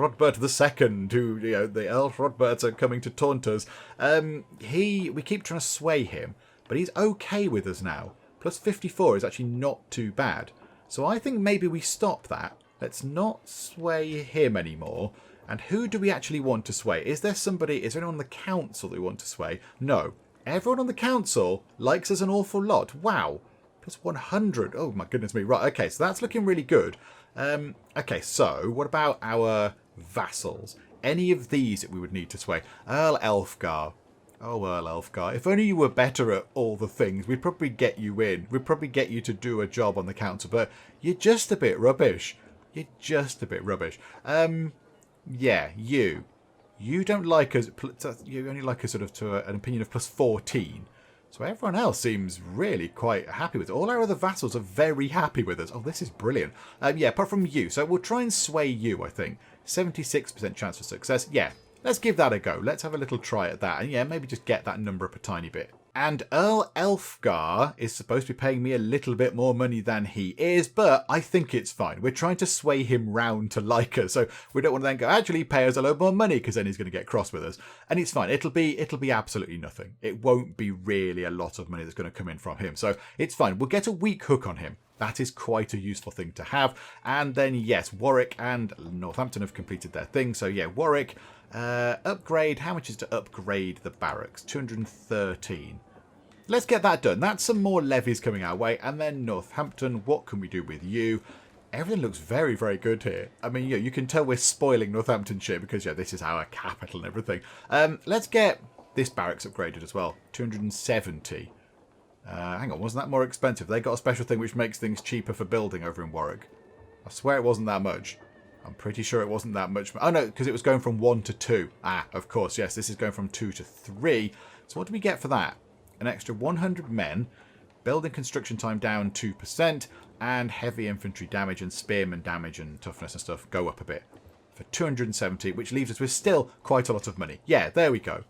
who, the Earl Hrodberts are coming to taunt us. We keep trying to sway him, but he's okay with us now. Plus 54 is actually not too bad. So I think maybe we stop that. Let's not sway him anymore. And who do we actually want to sway? Is there anyone on the council that we want to sway? No. Everyone on the council likes us an awful lot. Wow. Plus 100. Oh my goodness me. Right, okay, so that's looking really good. Okay, so what about our vassals? Any of these that we would need to sway? Earl Elfgar. Oh, Earl Elfgar. If only you were better at all the things, we'd probably get you in. We'd probably get you to do a job on the council, but you're just a bit rubbish. You're just a bit rubbish. Yeah, you. You don't like us. You only like us sort of to an opinion of plus 14. So everyone else seems really quite happy with it. All our other vassals are very happy with us. Oh, this is brilliant. Yeah, apart from you. So we'll try and sway you, I think. 76% chance for success. Yeah, let's give that a go. Let's have a little try at that. And yeah, maybe just get that number up a tiny bit. And Earl Elfgar is supposed to be paying me a little bit more money than he is, but I think it's fine. We're trying to sway him round to like us, so we don't want to then go, actually pay us a lot more money, because then he's going to get cross with us. And it's fine. It'll be absolutely nothing. It won't be really a lot of money that's going to come in from him, so it's fine. We'll get a weak hook on him. That is quite a useful thing to have. And then, yes, Warwick and Northampton have completed their thing, so yeah, Warwick... upgrade. How much is to upgrade the barracks? 213. Let's get that done. That's some more levies coming our way. And then Northampton, what can we do with you? Everything looks very, very good here. I mean, yeah, you can tell we're spoiling Northamptonshire because, yeah, this is our capital and everything. Let's get this barracks upgraded as well. 270. Hang on, wasn't that more expensive? They got a special thing which makes things cheaper for building over in Warwick. I swear it wasn't that much. I'm pretty sure it wasn't that much. Oh, no, because it was going from 1 to 2. Ah, of course, yes, this is going from 2 to 3. So what do we get for that? An extra 100 men, building construction time down 2%, and heavy infantry damage and spearman damage and toughness and stuff go up a bit. For 270, which leaves us with still quite a lot of money. Yeah, there we go.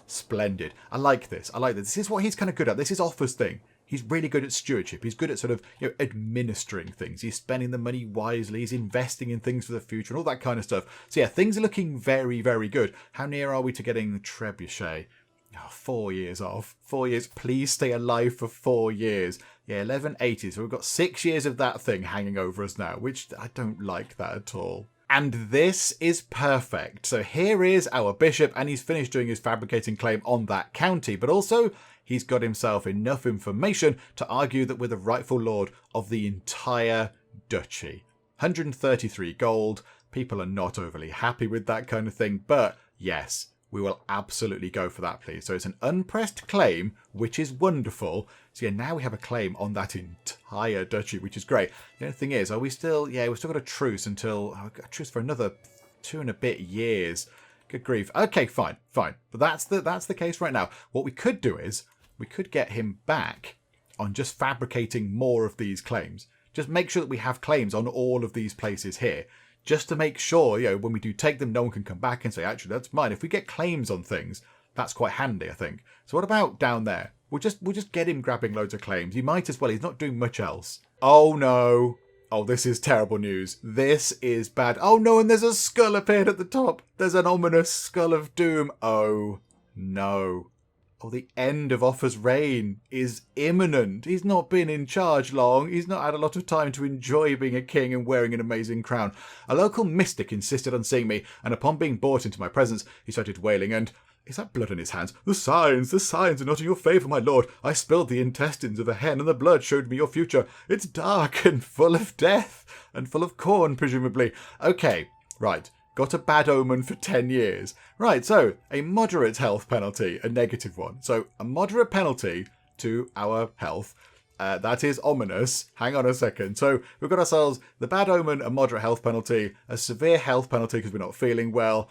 Splendid. I like this. I like this. This is what he's kind of good at. This is Offa's thing. He's really good at stewardship. He's good at sort of, administering things. He's spending the money wisely. He's investing in things for the future and all that kind of stuff. So yeah, things are looking very, very good. How near are we to getting the trebuchet? Oh, 4 years off. 4 years. Please stay alive for 4 years. Yeah, 1180. So we've got 6 years of that thing hanging over us now, which I don't like that at all. And this is perfect. So here is our bishop, and he's finished doing his fabricating claim on that county, but also he's got himself enough information to argue that we're the rightful lord of the entire duchy. 133 gold. People are not overly happy with that kind of thing, but yes, we will absolutely go for that, please. So it's an unpressed claim, which is wonderful. So yeah, now we have a claim on that entire duchy, which is great. The only thing is, are we still... Yeah, we've still got a truce until... a truce for another 2 and a bit years. Good grief. Okay, fine. But that's the case right now. What we could do is, we could get him back on just fabricating more of these claims. Just make sure that we have claims on all of these places here. Just to make sure, when we do take them, no one can come back and say, actually, that's mine. If we get claims on things, that's quite handy, I think. So what about down there? We'll just get him grabbing loads of claims. He might as well. He's not doing much else. Oh, no. Oh, this is terrible news. This is bad. Oh, no, and there's a skull appeared at the top. There's an ominous skull of doom. Oh, no. Oh, the end of Offa's reign is imminent. He's not been in charge long. He's not had a lot of time to enjoy being a king and wearing an amazing crown. A local mystic insisted on seeing me, and upon being brought into my presence, he started wailing and... Is that blood on his hands? The signs are not in your favour, my lord. I spilled the intestines of a hen, and the blood showed me your future. It's dark and full of death, and full of corn, presumably. Okay, right. Got a bad omen for 10 years. Right, so a moderate health penalty, a negative one. So a moderate penalty to our health. That is ominous. Hang on a second. So we've got ourselves the bad omen, a moderate health penalty, a severe health penalty because we're not feeling well.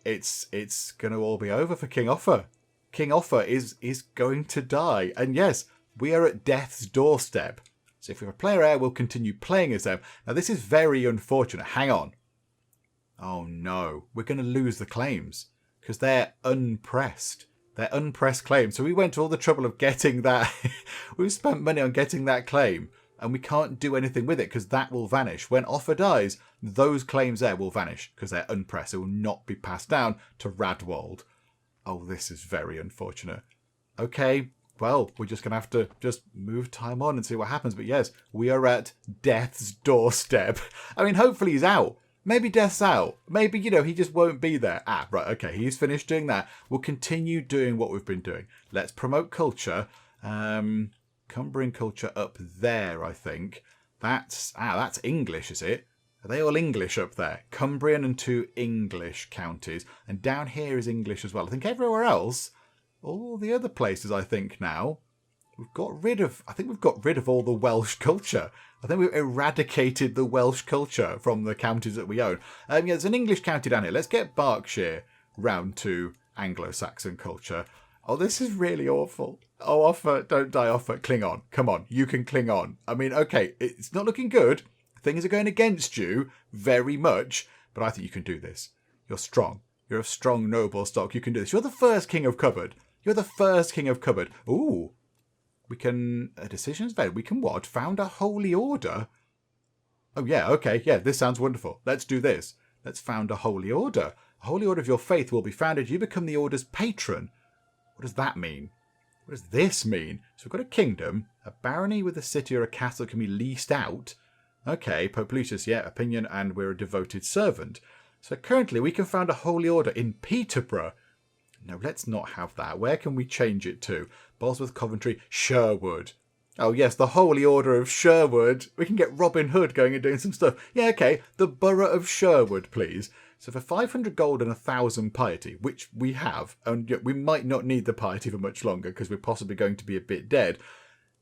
It's going to all be over for King Offa. King Offa is going to die. And yes, we are at death's doorstep. So if we have a player heir, we'll continue playing as them. Now this is very unfortunate. Hang on. Oh no, we're going to lose the claims because they're unpressed. They're unpressed claims. So we went to all the trouble of getting that. We've spent money on getting that claim and we can't do anything with it because that will vanish. When Offa dies, those claims there will vanish because they're unpressed. It will not be passed down to Radwold. Oh, this is very unfortunate. Okay, well, we're just going to have to just move time on and see what happens. But yes, we are at death's doorstep. I mean, hopefully he's out. Maybe death's out. Maybe, he just won't be there. Ah, right, okay, he's finished doing that. We'll continue doing what we've been doing. Let's promote culture. Cumbrian culture up there, I think. That's English, is it? Are they all English up there? Cumbrian and 2 English counties. And down here is English as well. I think everywhere else, all the other places, I think now, I think we've got rid of all the Welsh culture. I think we've eradicated the Welsh culture from the counties that we own. Yeah, there's an English county down here. Let's get Berkshire round to Anglo-Saxon culture. Oh, this is really awful. Oh, Offa, don't die, Offa. Cling on. Come on, you can cling on. I mean, okay, it's not looking good. Things are going against you very much, but I think you can do this. You're strong. You're of strong, noble stock. You can do this. You're the first king of Cupboard. You're the first king of Cupboard. Ooh. We can... decisions made. We can what? Found a holy order? Oh, yeah, okay. Yeah, this sounds wonderful. Let's do this. Let's found a holy order. A holy order of your faith will be founded. You become the order's patron. What does that mean? What does this mean? So we've got a kingdom, a barony with a city or a castle that can be leased out. Okay, Pope Lucius, yeah, opinion, and we're a devoted servant. So currently we can found a holy order in Peterborough. No, let's not have that. Where can we change it to? Bosworth, Coventry, Sherwood. Oh yes, the Holy Order of Sherwood. We can get Robin Hood going and doing some stuff. Yeah, okay, the Borough of Sherwood, please. So for 500 gold and 1,000 piety, which we have, and we might not need the piety for much longer because we're possibly going to be a bit dead.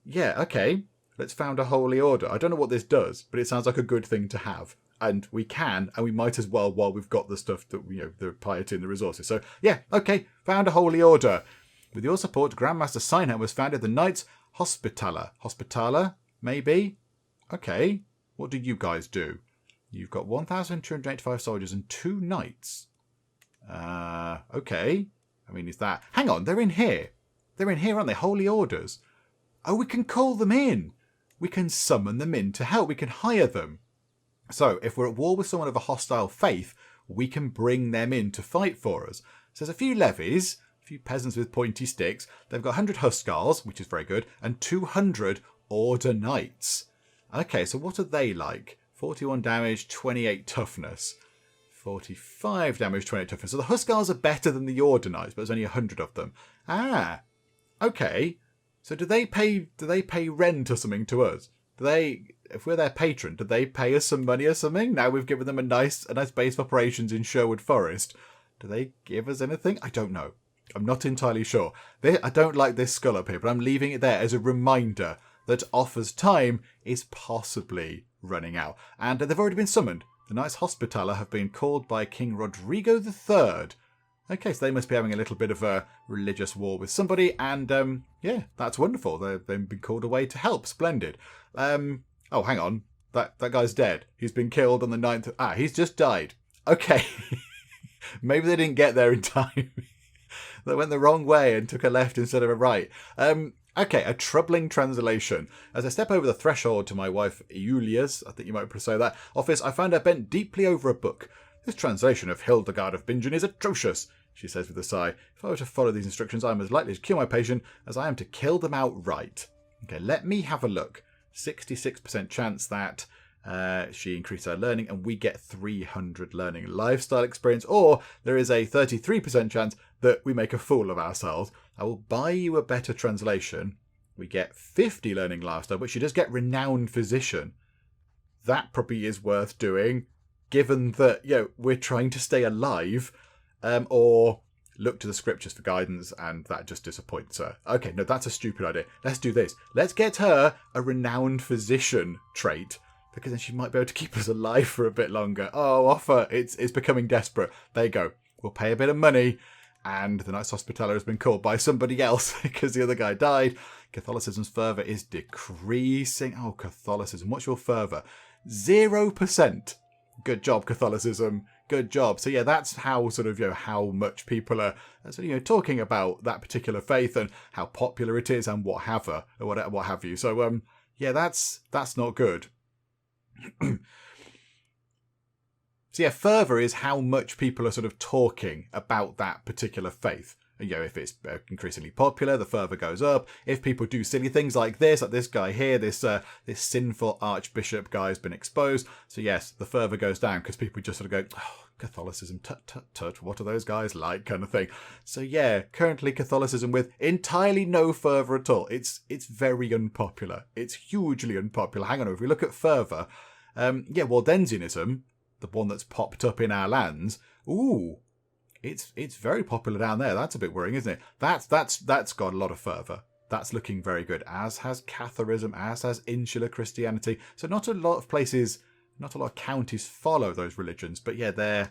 Yeah, okay, let's found a Holy Order. I don't know what this does, but it sounds like a good thing to have. And we can, and we might as well while we've got the stuff that, the piety and the resources. So, yeah, okay, found a Holy Order. With your support, Grandmaster Sinat was founded the Knights Hospitaller. Hospitaller, maybe? Okay, what do you guys do? You've got 1,285 soldiers and 2 knights. Okay. I mean, is that... Hang on, they're in here. They're in here, aren't they? Holy Orders. Oh, we can call them in. We can summon them in to help. We can hire them. So, if we're at war with someone of a hostile faith, we can bring them in to fight for us. So there's a few levies, a few peasants with pointy sticks. They've got 100 Hussars, which is very good, and 200 Order Knights. Okay, so what are they like? 41 damage, 28 toughness. 45 damage, 28 toughness. So the Hussars are better than the Order Knights, but there's only 100 of them. Ah, okay. So do they pay rent or something to us? If we're their patron, do they pay us some money or something? Now we've given them a nice base of operations in Sherwood Forest. Do they give us anything? I don't know. I'm not entirely sure. I don't like this skull up here, but I'm leaving it there as a reminder that Offa's time is possibly running out. And they've already been summoned. The Knights Hospitaller have been called by King Rodrigo III. Okay, so they must be having a little bit of a religious war with somebody, and yeah, that's wonderful. They've been called away to help. Splendid. Oh, hang on. That guy's dead. He's been killed on the 9th... he's just died. Okay. Maybe they didn't get there in time. They went the wrong way and took a left instead of a right. Okay, a troubling translation. As I step over the threshold to my wife Julia's, I think you might say that, office, I find her bent deeply over a book. This translation of Hildegard of Bingen is atrocious, she says with a sigh. If I were to follow these instructions, I am as likely to cure my patient as I am to kill them outright. Okay, let me have a look. 66% chance that she increased her learning and we get 300 learning lifestyle experience, or there is a 33% chance that we make a fool of ourselves. I will buy you a better translation. We get 50 learning lifestyle, but she does get renowned physician. That probably is worth doing, given that we're trying to stay alive, or look to the scriptures for guidance, and that just disappoints her. Okay, no, that's a stupid idea. Let's do this. Let's get her a renowned physician trait, because then she might be able to keep us alive for a bit longer. Oh, Offa, it's becoming desperate. There you go. We'll pay a bit of money, and the Knights Hospitaller has been called by somebody else because the other guy died. Catholicism's fervour is decreasing. Oh, Catholicism. What's your fervour? 0%. Good job, Catholicism. Good job. So yeah, that's how how much people are talking about that particular faith and how popular it is and what have you. So yeah, that's not good. So yeah, fervour is how much people are talking about that particular faith. If it's increasingly popular, the fervour goes up. If people do silly things like this guy here, this sinful archbishop guy has been exposed. So yes, the fervour goes down because people just go, oh, Catholicism, tut, what are those guys like, kind of thing. So yeah, currently Catholicism with entirely no fervour at all. It's very unpopular. It's hugely unpopular. Hang on, if we look at fervour, Waldensianism, the one that's popped up in our lands, ooh, it's very popular down there. That's a bit worrying, isn't it? That's got a lot of fervour. That's looking very good, as has Catharism, as has insular Christianity. So not a lot of places, not a lot of counties follow those religions, but yeah, the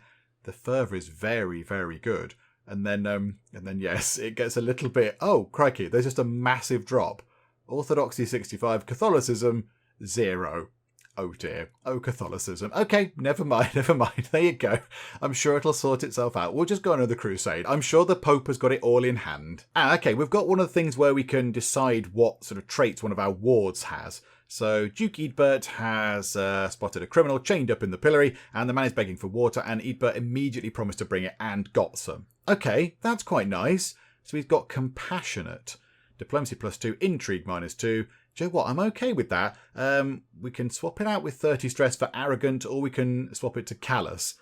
fervour is very, very good. And then yes, it gets a little bit, oh, crikey, there's just a massive drop. Orthodoxy 65, Catholicism 0. Oh dear. Oh, Catholicism. Okay, never mind, never mind. There you go. I'm sure it'll sort itself out. We'll just go another crusade. I'm sure the Pope has got it all in hand. Okay, we've got one of the things where we can decide what sort of traits one of our wards has. So Duke Eadbert has spotted a criminal chained up in the pillory, and the man is begging for water, and Eadbert immediately promised to bring it and got some. Okay, that's quite nice. So he's got compassionate. Diplomacy +2, intrigue -2. Do you know what? I'm okay with that. We can swap it out with 30 stress for arrogant, or we can swap it to callous.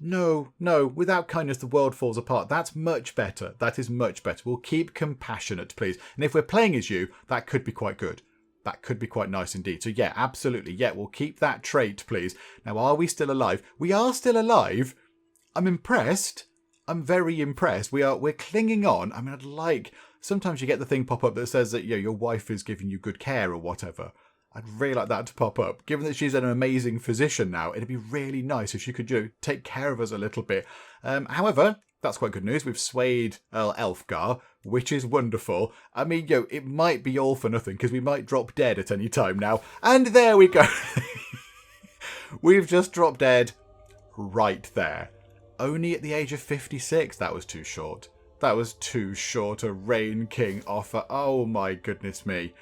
No, without kindness the world falls apart. That's much better. That is much better. We'll keep compassionate, please. And if we're playing as you, that could be quite good. That could be quite nice indeed. So yeah, absolutely. Yeah, we'll keep that trait, please. Now, are we still alive? We are still alive. I'm impressed. I'm very impressed. We're clinging on. I mean, I'd like... Sometimes you get the thing pop up that says that your wife is giving you good care or whatever. I'd really like that to pop up. Given that she's an amazing physician now, it'd be really nice if she could take care of us a little bit. However, that's quite good news. We've swayed Elfgar, which is wonderful. I mean, it might be all for nothing because we might drop dead at any time now. And there we go. We've just dropped dead right there. Only at the age of 56. That was too short. That was too short a reign, King Offa. Oh my goodness me.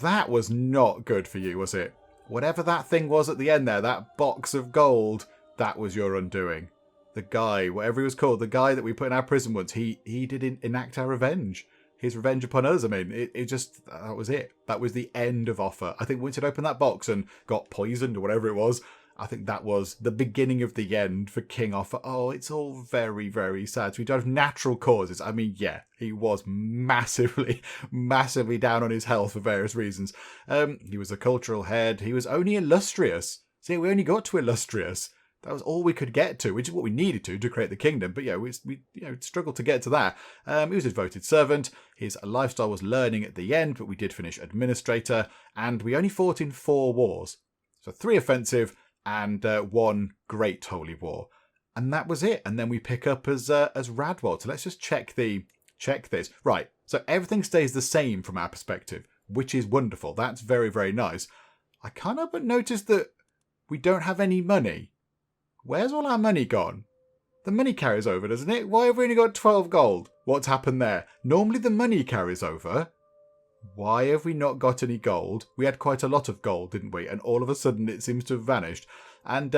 That was not good for you, was it? Whatever that thing was at the end there, that box of gold, that was your undoing. The guy, whatever he was called, the guy that we put in our prison once, he did enact our revenge. His revenge upon us. I mean, that was it. That was the end of Offa. I think once he'd opened that box and got poisoned or whatever it was, I think that was the beginning of the end for King Offa. Oh, it's all very, very sad. So we don't have natural causes. I mean, yeah, he was massively, massively down on his health for various reasons. He was a cultural head. He was only illustrious. See, we only got to illustrious. That was all we could get to, which is what we needed to create the kingdom. But yeah, we struggled to get to that. He was a devoted servant. His lifestyle was learning at the end, but we did finish administrator. And we only fought in 4 wars. So 3 offensive and 1 Great Holy War. And that was it. And then we pick up as Radwald. So let's just check this. Right. So everything stays the same from our perspective, which is wonderful. That's very, very nice. I can't help but notice that we don't have any money. Where's all our money gone? The money carries over, doesn't it? Why have we only got 12 gold? What's happened there? Normally the money carries over. Why have we not got any gold? We had quite a lot of gold, didn't we? And all of a sudden it seems to have vanished. And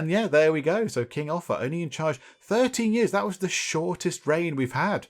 yeah, there we go. So King Offa, only in charge 13 years. That was the shortest reign we've had.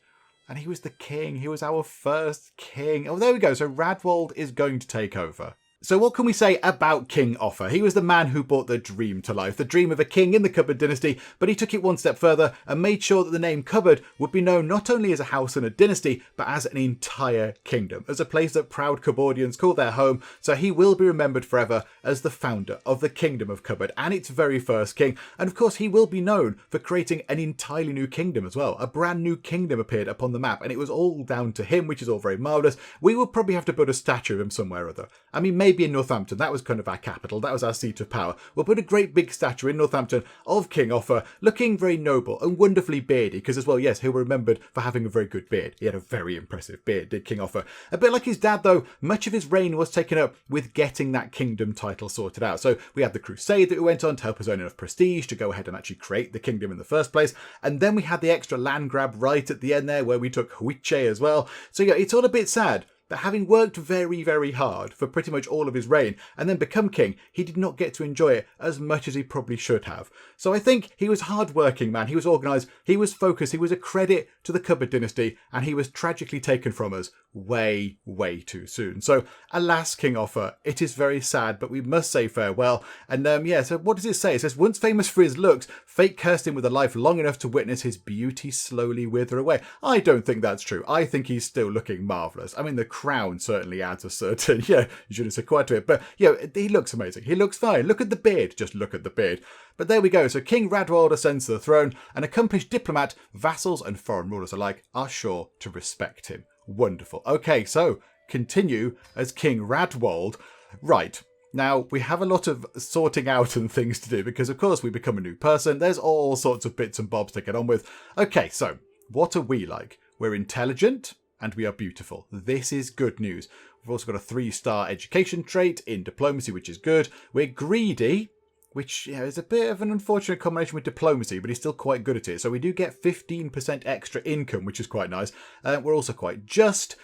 And he was the king. He was our first king. Oh, there we go. So Radwald is going to take over. So what can we say about King Offa? He was the man who brought the dream to life, the dream of a king in the Cupboard dynasty, but he took it one step further and made sure that the name Cupboard would be known not only as a house and a dynasty, but as an entire kingdom, as a place that proud Cupboardians call their home. So he will be remembered forever as the founder of the Kingdom of Cupboard and its very first king. And of course, he will be known for creating an entirely new kingdom as well. A brand new kingdom appeared upon the map, and it was all down to him, which is all very marvellous. We will probably have to build a statue of him somewhere or other. I mean, maybe in Northampton. That was kind of our capital. That was our seat of power. We'll put a great big statue in Northampton of King Offa, looking very noble and wonderfully beardy, because as well, yes, he'll be remembered for having a very good beard. He had a very impressive beard, did King Offa. A bit like his dad, though, much of his reign was taken up with getting that kingdom title sorted out. So we had the crusade that we went on to help us earn enough prestige to go ahead and actually create the kingdom in the first place. And then we had the extra land grab right at the end there, where we took Huiche as well. So yeah, it's all a bit sad. But having worked very, very hard for pretty much all of his reign and then become king, he did not get to enjoy it as much as he probably should have. So I think he was hard-working, man. He was organised, he was focused, he was a credit to the Cupboard dynasty, and he was tragically taken from us way, way too soon. So alas, King Offa, it is very sad, but we must say farewell. And yeah, so what does it say? It says, once famous for his looks, fate cursed him with a life long enough to witness his beauty slowly wither away. I don't think that's true. I think he's still looking marvellous. I mean, the crown certainly adds a certain, you shouldn't say quite to it, but he looks amazing. He looks fine. Look at the beard. Just look at the beard. But there we go. So King Radwald ascends to the throne. An accomplished diplomat, vassals and foreign rulers alike are sure to respect him. Wonderful. Okay, so continue as King Radwald. Right. Now, we have a lot of sorting out and things to do because, of course, we become a new person. There's all sorts of bits and bobs to get on with. Okay, so what are we like? We're intelligent and we are beautiful. This is good news. We've also got a 3-star education trait in diplomacy, which is good. We're greedy, which is a bit of an unfortunate combination with diplomacy, but he's still quite good at it. So we do get 15% extra income, which is quite nice. We're also quite just,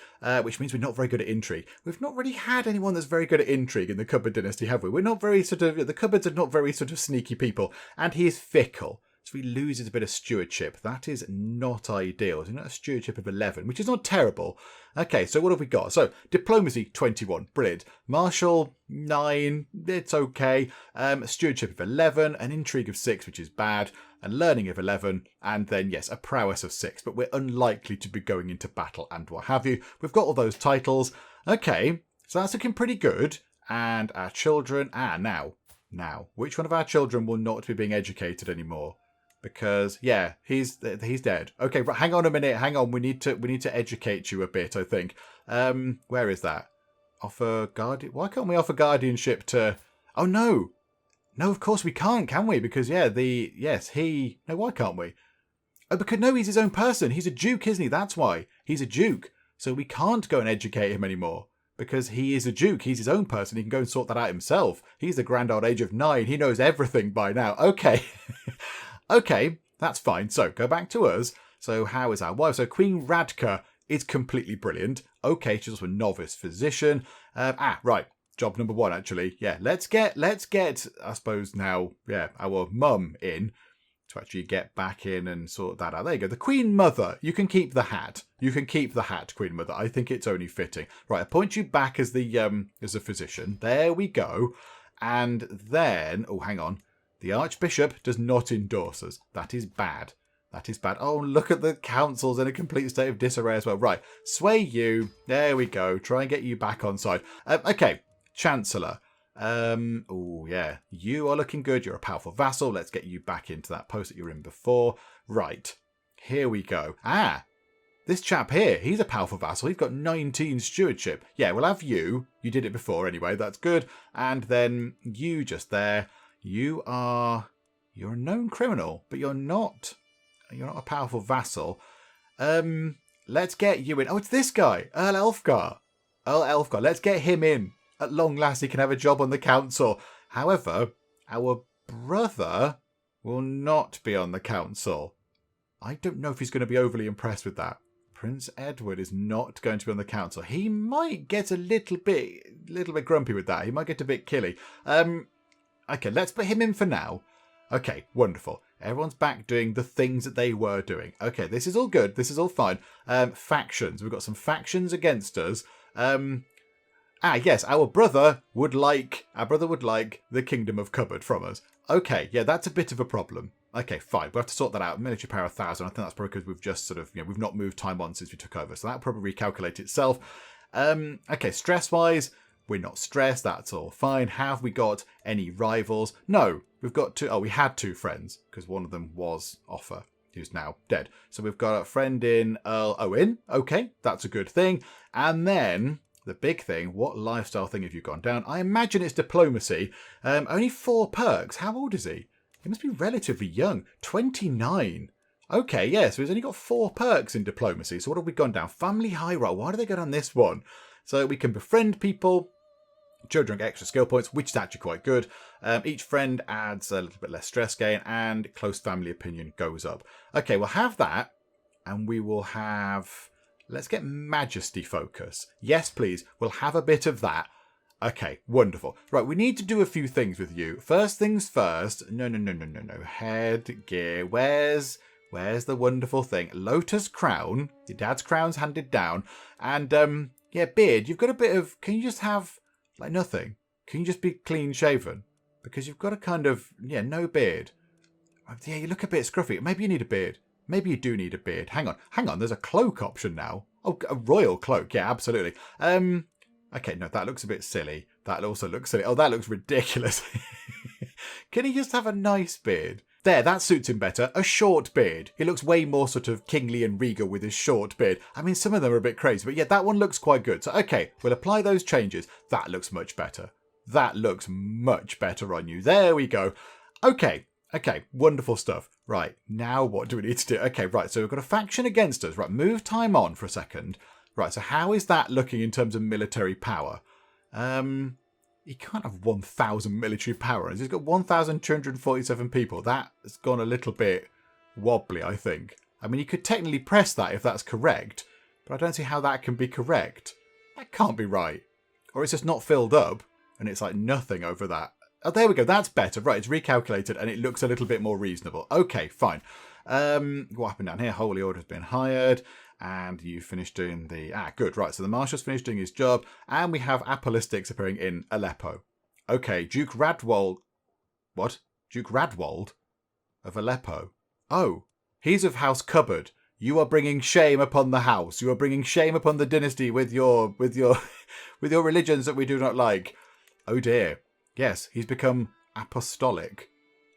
which means we're not very good at intrigue. We've not really had anyone that's very good at intrigue in the Cupboard dynasty, have we? We're not very the Cupboards are not very sneaky people. And he is fickle. So he loses a bit of stewardship. That is not ideal. He's not a stewardship of 11, which is not terrible. Okay, so what have we got? So diplomacy 21, brilliant. Martial 9, it's okay. Stewardship of 11, an intrigue of 6, which is bad, and learning of 11, and then yes, a prowess of 6. But we're unlikely to be going into battle and what have you. We've got all those titles. Okay, so that's looking pretty good. And our children. Now, which one of our children will not be being educated anymore? Because yeah, he's dead. Okay, but hang on a minute. Hang on. We need to educate you a bit. I think. Where is that? Offer guardian. Why can't we offer guardianship to? Oh no, of course we can't, can we? Because yeah, No, why can't we? Oh, because no, he's his own person. He's a duke, isn't he? That's why he's a duke. So we can't go and educate him anymore. Because he is a duke. He's his own person. He can go and sort that out himself. He's the grand old age of 9. He knows everything by now. Okay. Okay, that's fine. So, go back to us. So, how is our wife? So, Queen Radka is completely brilliant. Okay, she's also a novice physician. Right. Job number 1, actually. Yeah, let's get, I suppose now, yeah, our mum in to actually get back in and sort that out. There you go. The Queen Mother. You can keep the hat. You can keep the hat, Queen Mother. I think it's only fitting. Right, appoint you back as a physician. There we go. And then, oh, hang on. The Archbishop does not endorse us. That is bad. That is bad. Oh, look at the council's in a complete state of disarray as well. Right. Sway you. There we go. Try and get you back on side. Okay. Chancellor. Oh, yeah. You are looking good. You're a powerful vassal. Let's get you back into that post that you were in before. Right. Here we go. This chap here, he's a powerful vassal. He's got 19 stewardship. Yeah, we'll have you. You did it before anyway. That's good. And then you just there. You're a known criminal, but you're not a powerful vassal. Let's get you in. Oh, it's this guy, Earl Elfgar. Let's get him in. At long last, he can have a job on the council. However, our brother will not be on the council. I don't know if he's going to be overly impressed with that. Prince Edward is not going to be on the council. He might get a little bit grumpy with that. He might get a bit killy. Okay, let's put him in for now. Okay, wonderful. Everyone's back doing the things that they were doing. Okay, this is all good. This is all fine. Factions. We've got some factions against us. Yes, our brother would like the Kingdom of Cupboard from us. Okay, yeah, that's a bit of a problem. Okay, fine. We'll have to sort that out. Military power 1,000. I think that's probably because we've just we've not moved time on since we took over. So that'll probably recalculate itself. Okay, stress-wise, we're not stressed. That's all fine. Have we got any rivals? No. We've got two. Oh, we had 2 friends because one of them was Offa, who's now dead. So we've got a friend in Earl Owen. Okay, that's a good thing. And then the big thing, what lifestyle thing have you gone down? I imagine it's diplomacy. Only 4 perks. How old is he? He must be relatively young. 29. Okay, yeah, so he's only got 4 perks in diplomacy. So what have we gone down? Family high roll. Why do they go down this one? So we can befriend people. Children get extra skill points, which is actually quite good. Each friend adds a little bit less stress gain, and close family opinion goes up. Okay, we'll have that, and we will have... Let's get majesty focus. Yes, please. We'll have a bit of that. Okay, wonderful. Right, we need to do a few things with you. First things first. No. Headgear. Where's the wonderful thing? Lotus crown. Your dad's crown's handed down. And, yeah, beard. You've got a bit of... Can you just have... Like nothing. Can you just be clean shaven? Because you've got a kind of, no beard. Yeah, you look a bit scruffy. Maybe you need a beard. Maybe you do need a beard. Hang on. There's a cloak option now. Oh, a royal cloak. Yeah, absolutely. Okay, no, that looks a bit silly. That also looks silly. Oh, that looks ridiculous. Can he just have a nice beard? There, that suits him better. A short beard. He looks way more sort of kingly and regal with his short beard. I mean, some of them are a bit crazy, but yeah, that one looks quite good. So, okay, we'll apply those changes. That looks much better. That looks much better on you. There we go. Okay, wonderful stuff. Right, now what do we need to do? Okay, right, so we've got a faction against us. Right, move time on for a second. Right, so how is that looking in terms of military power? He can't have 1,000 military power. He's got 1,247 people. That's gone a little bit wobbly, I think. I mean, he could technically press that if that's correct, but I don't see how that can be correct. That can't be right. Or it's just not filled up, and it's like nothing over that. Oh, there we go. That's better. Right, it's recalculated, and it looks a little bit more reasonable. Okay, fine. What happened down here? Holy Order's been hired. And you finished doing the... good. Right, so the Marshal's finished doing his job. And we have Apolistics appearing in Aleppo. Okay, Duke Radwold... What? Duke Radwold? Of Aleppo? Oh, he's of House Cupboard. You are bringing shame upon the house. You are bringing shame upon the dynasty with your religions that we do not like. Oh dear. Yes, he's become apostolic.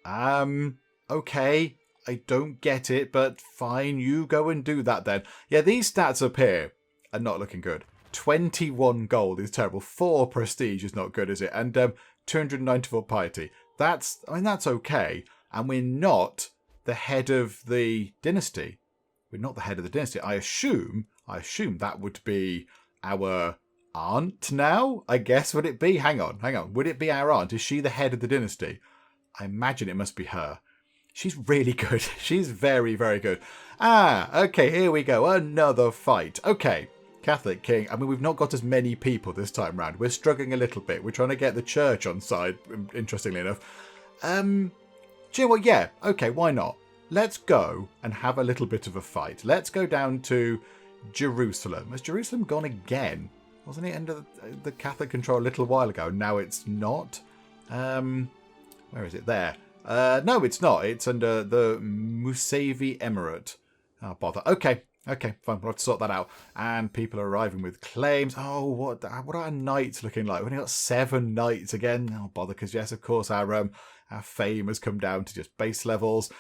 Okay. I don't get it, but fine, you go and do that then. Yeah, these stats up here are not looking good. 21 gold is terrible. 4 prestige is not good, is it? And 294 piety. That's okay. And we're not the head of the dynasty. We're not the head of the dynasty. I assume that would be our aunt now, I guess. Would it be? Hang on. Would it be our aunt? Is she the head of the dynasty? I imagine it must be her. She's really good. She's very, very good. Okay, here we go. Another fight. Okay, Catholic King. I mean, we've not got as many people this time round. We're struggling a little bit. We're trying to get the church on side, interestingly enough. Do you know what? Yeah, okay, why not? Let's go and have a little bit of a fight. Let's go down to Jerusalem. Has Jerusalem gone again? Wasn't it under the Catholic control a little while ago? Now it's not. Where is it? There. No, it's not. It's under the Musavi Emirate. Oh, bother. Okay, fine. We'll have to sort that out. And people are arriving with claims. Oh, what are our knights looking like? We've only got 7 knights again. Oh, bother, because yes, of course, our fame has come down to just base levels.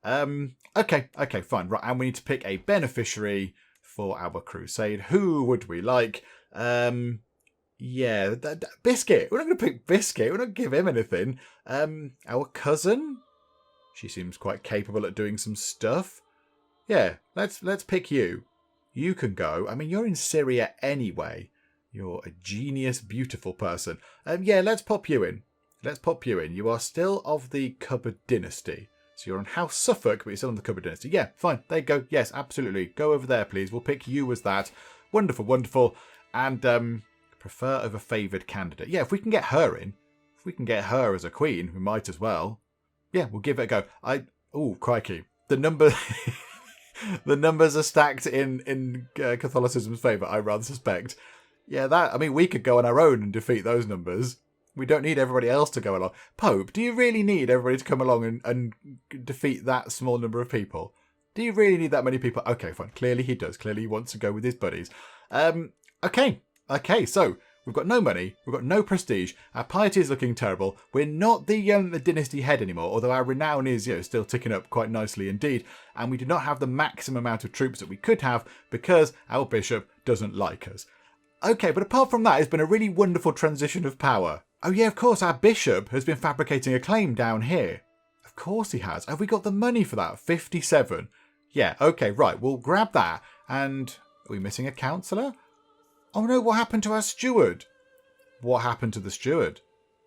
Okay, fine. Right, and we need to pick a beneficiary for our crusade. Who would we like? Yeah, Biscuit. We're not going to pick Biscuit. We're not going to give him anything. Our cousin? She seems quite capable at doing some stuff. Yeah, let's pick you. You can go. I mean, you're in Syria anyway. You're a genius, beautiful person. Yeah, let's pop you in. You are still of the Cupboard dynasty. So you're on House Suffolk, but you're still on the Cupboard dynasty. Yeah, fine. There you go. Yes, absolutely. Go over there, please. We'll pick you as that. Wonderful. And, prefer over favoured candidate. Yeah, if we can get her in, if we can get her as a queen, we might as well. Yeah, we'll give it a go. Oh, crikey. The numbers are stacked in Catholicism's favour, I rather suspect. Yeah, we could go on our own and defeat those numbers. We don't need everybody else to go along. Pope, do you really need everybody to come along and defeat that small number of people? Do you really need that many people? Okay, fine. Clearly he does. Clearly he wants to go with his buddies. Okay, so we've got no money, we've got no prestige, our piety is looking terrible, we're not the dynasty head anymore, although our renown is still ticking up quite nicely indeed, and we do not have the maximum amount of troops that we could have because our bishop doesn't like us. Okay, but apart from that, it's been a really wonderful transition of power. Oh yeah, of course, our bishop has been fabricating a claim down here. Of course he has. Have we got the money for that? 57. Yeah, okay, right, we'll grab that, and are we missing a councillor? Oh no, what happened to our steward? What happened to the steward?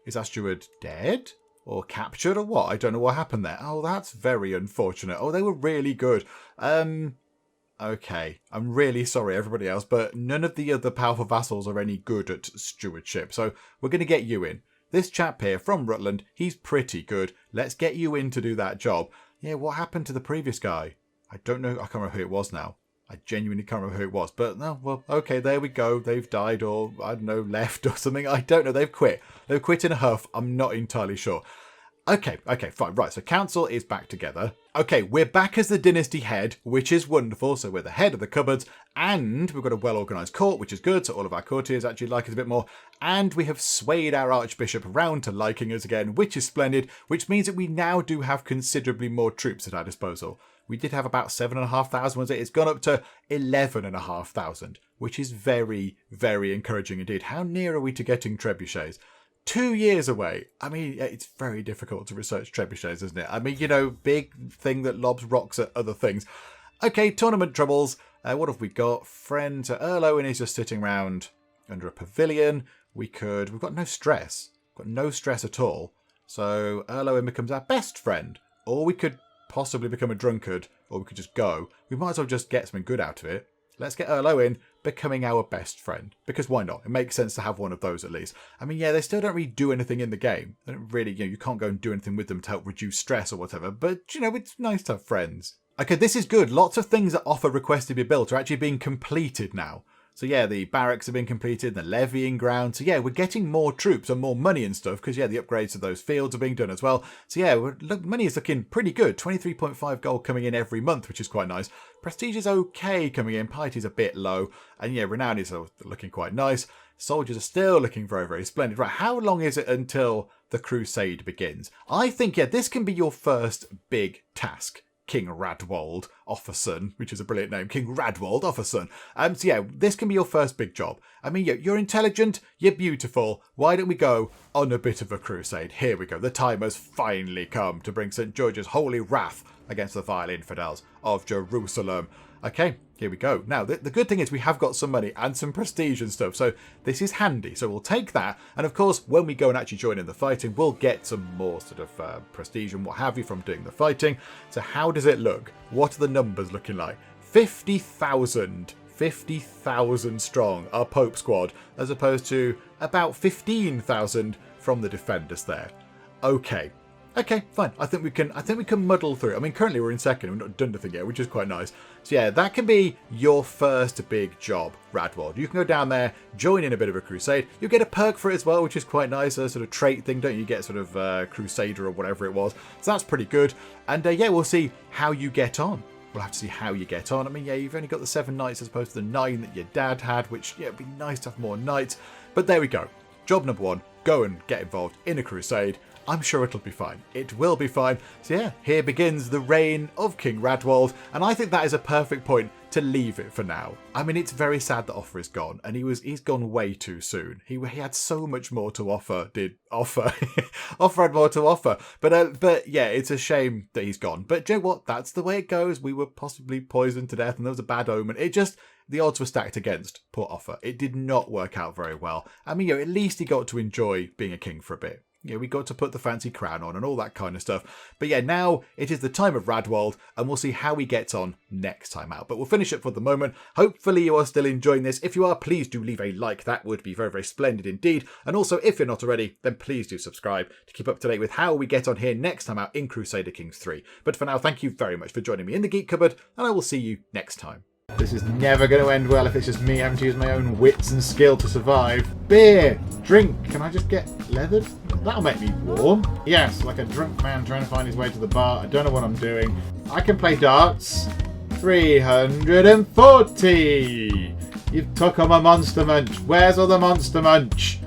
Is our steward dead? Or captured or what? I don't know what happened there. Oh, that's very unfortunate. Oh, they were really good. Okay. I'm really sorry, everybody else, but none of the other powerful vassals are any good at stewardship. So we're going to get you in. This chap here from Rutland, he's pretty good. Let's get you in to do that job. Yeah, what happened to the previous guy? I don't know. I can't remember who it was now. I genuinely can't remember who it was, but no, well, okay, there we go. They've died or, I don't know, left or something. I don't know. They've quit. They've quit in a huff. I'm not entirely sure. Okay, fine. Right, so council is back together. Okay, we're back as the dynasty head, which is wonderful. So we're the head of the cupboards, and we've got a well-organised court, which is good. So all of our courtiers actually like us a bit more. And we have swayed our archbishop around to liking us again, which is splendid, which means that we now do have considerably more troops at our disposal. We did have about 7,500, was it? It's gone up to 11,500, which is very, very encouraging indeed. How near are we to getting trebuchets? 2 years away. I mean, it's very difficult to research trebuchets, isn't it? I mean, you know, big thing that lobs rocks at other things. Okay, tournament troubles. What have we got? Friend Earl Owen is just sitting around under a pavilion. We've got no stress. Got no stress at all. So Earl Owen becomes our best friend. Or we could possibly become a drunkard, or we could just go. We might as well just get something good out of it. Let's get Earl Owen becoming our best friend. Because why not? It makes sense to have one of those at least. I mean, yeah, they still don't really do anything in the game. They don't really, you can't go and do anything with them to help reduce stress or whatever. But, it's nice to have friends. Okay, this is good. Lots of things that Offa requested to be built are actually being completed now. So yeah, the barracks have been completed, the levying ground. So yeah, we're getting more troops and more money and stuff because yeah, the upgrades to those fields are being done as well. So yeah, money is looking pretty good. 23.5 gold coming in every month, which is quite nice. Prestige is okay coming in. Piety is a bit low. And yeah, renown is looking quite nice. Soldiers are still looking very, very splendid. Right, how long is it until the crusade begins? I think, yeah, this can be your first big task. King Radwold Offason, which is a brilliant name. King Radwold Offason. So yeah, this can be your first big job. I mean, you're intelligent, you're beautiful. Why don't we go on a bit of a crusade? Here we go. The time has finally come to bring St. George's holy wrath against the vile infidels of Jerusalem. Okay, here we go. Now, the good thing is we have got some money and some prestige and stuff, so this is handy. So we'll take that, and of course, when we go and actually join in the fighting, we'll get some more sort of prestige and what have you from doing the fighting. So how does it look? What are the numbers looking like? 50,000 strong, our Pope squad, as opposed to about 15,000 from the defenders there. Okay, fine. I think we can muddle through. I mean, currently we're in second. We've not done anything yet, which is quite nice. So yeah, that can be your first big job, Radwold. You can go down there, join in a bit of a crusade. You get a perk for it as well, which is quite nice. A sort of trait thing, don't you? Get sort of Crusader or whatever it was. So that's pretty good. And yeah, we'll see how you get on. We'll have to see how you get on. I mean, yeah, you've only got the 7 knights as opposed to the 9 that your dad had, which, yeah, it'd be nice to have more knights. But there we go. Job number 1, go and get involved in a crusade. I'm sure it'll be fine. It will be fine. So yeah, here begins the reign of King Radwold, and I think that is a perfect point to leave it for now. I mean, it's very sad that Offa is gone, and he's gone way too soon. He had so much more to offer, Offa had more to offer. But yeah, it's a shame that he's gone. But you know what? That's the way it goes. We were possibly poisoned to death, and there was a bad omen. The odds were stacked against poor Offa. It did not work out very well. I mean, at least he got to enjoy being a king for a bit. Yeah, we got to put the fancy crown on and all that kind of stuff. But yeah, now it is the time of Radwold, and we'll see how he gets on next time out. But we'll finish it for the moment. Hopefully you are still enjoying this. If you are, please do leave a like. That would be very, very splendid indeed. And also, if you're not already, then please do subscribe to keep up to date with how we get on here next time out in Crusader Kings 3. But for now, thank you very much for joining me in the Geek Cupboard, and I will see you next time. This is never going to end well if it's just me having to use my own wits and skill to survive. Beer! Drink! Can I just get leathered? That'll make me warm. Yes, like a drunk man trying to find his way to the bar. I don't know what I'm doing. I can play darts. 340! You've took on my monster munch. Where's all the monster munch?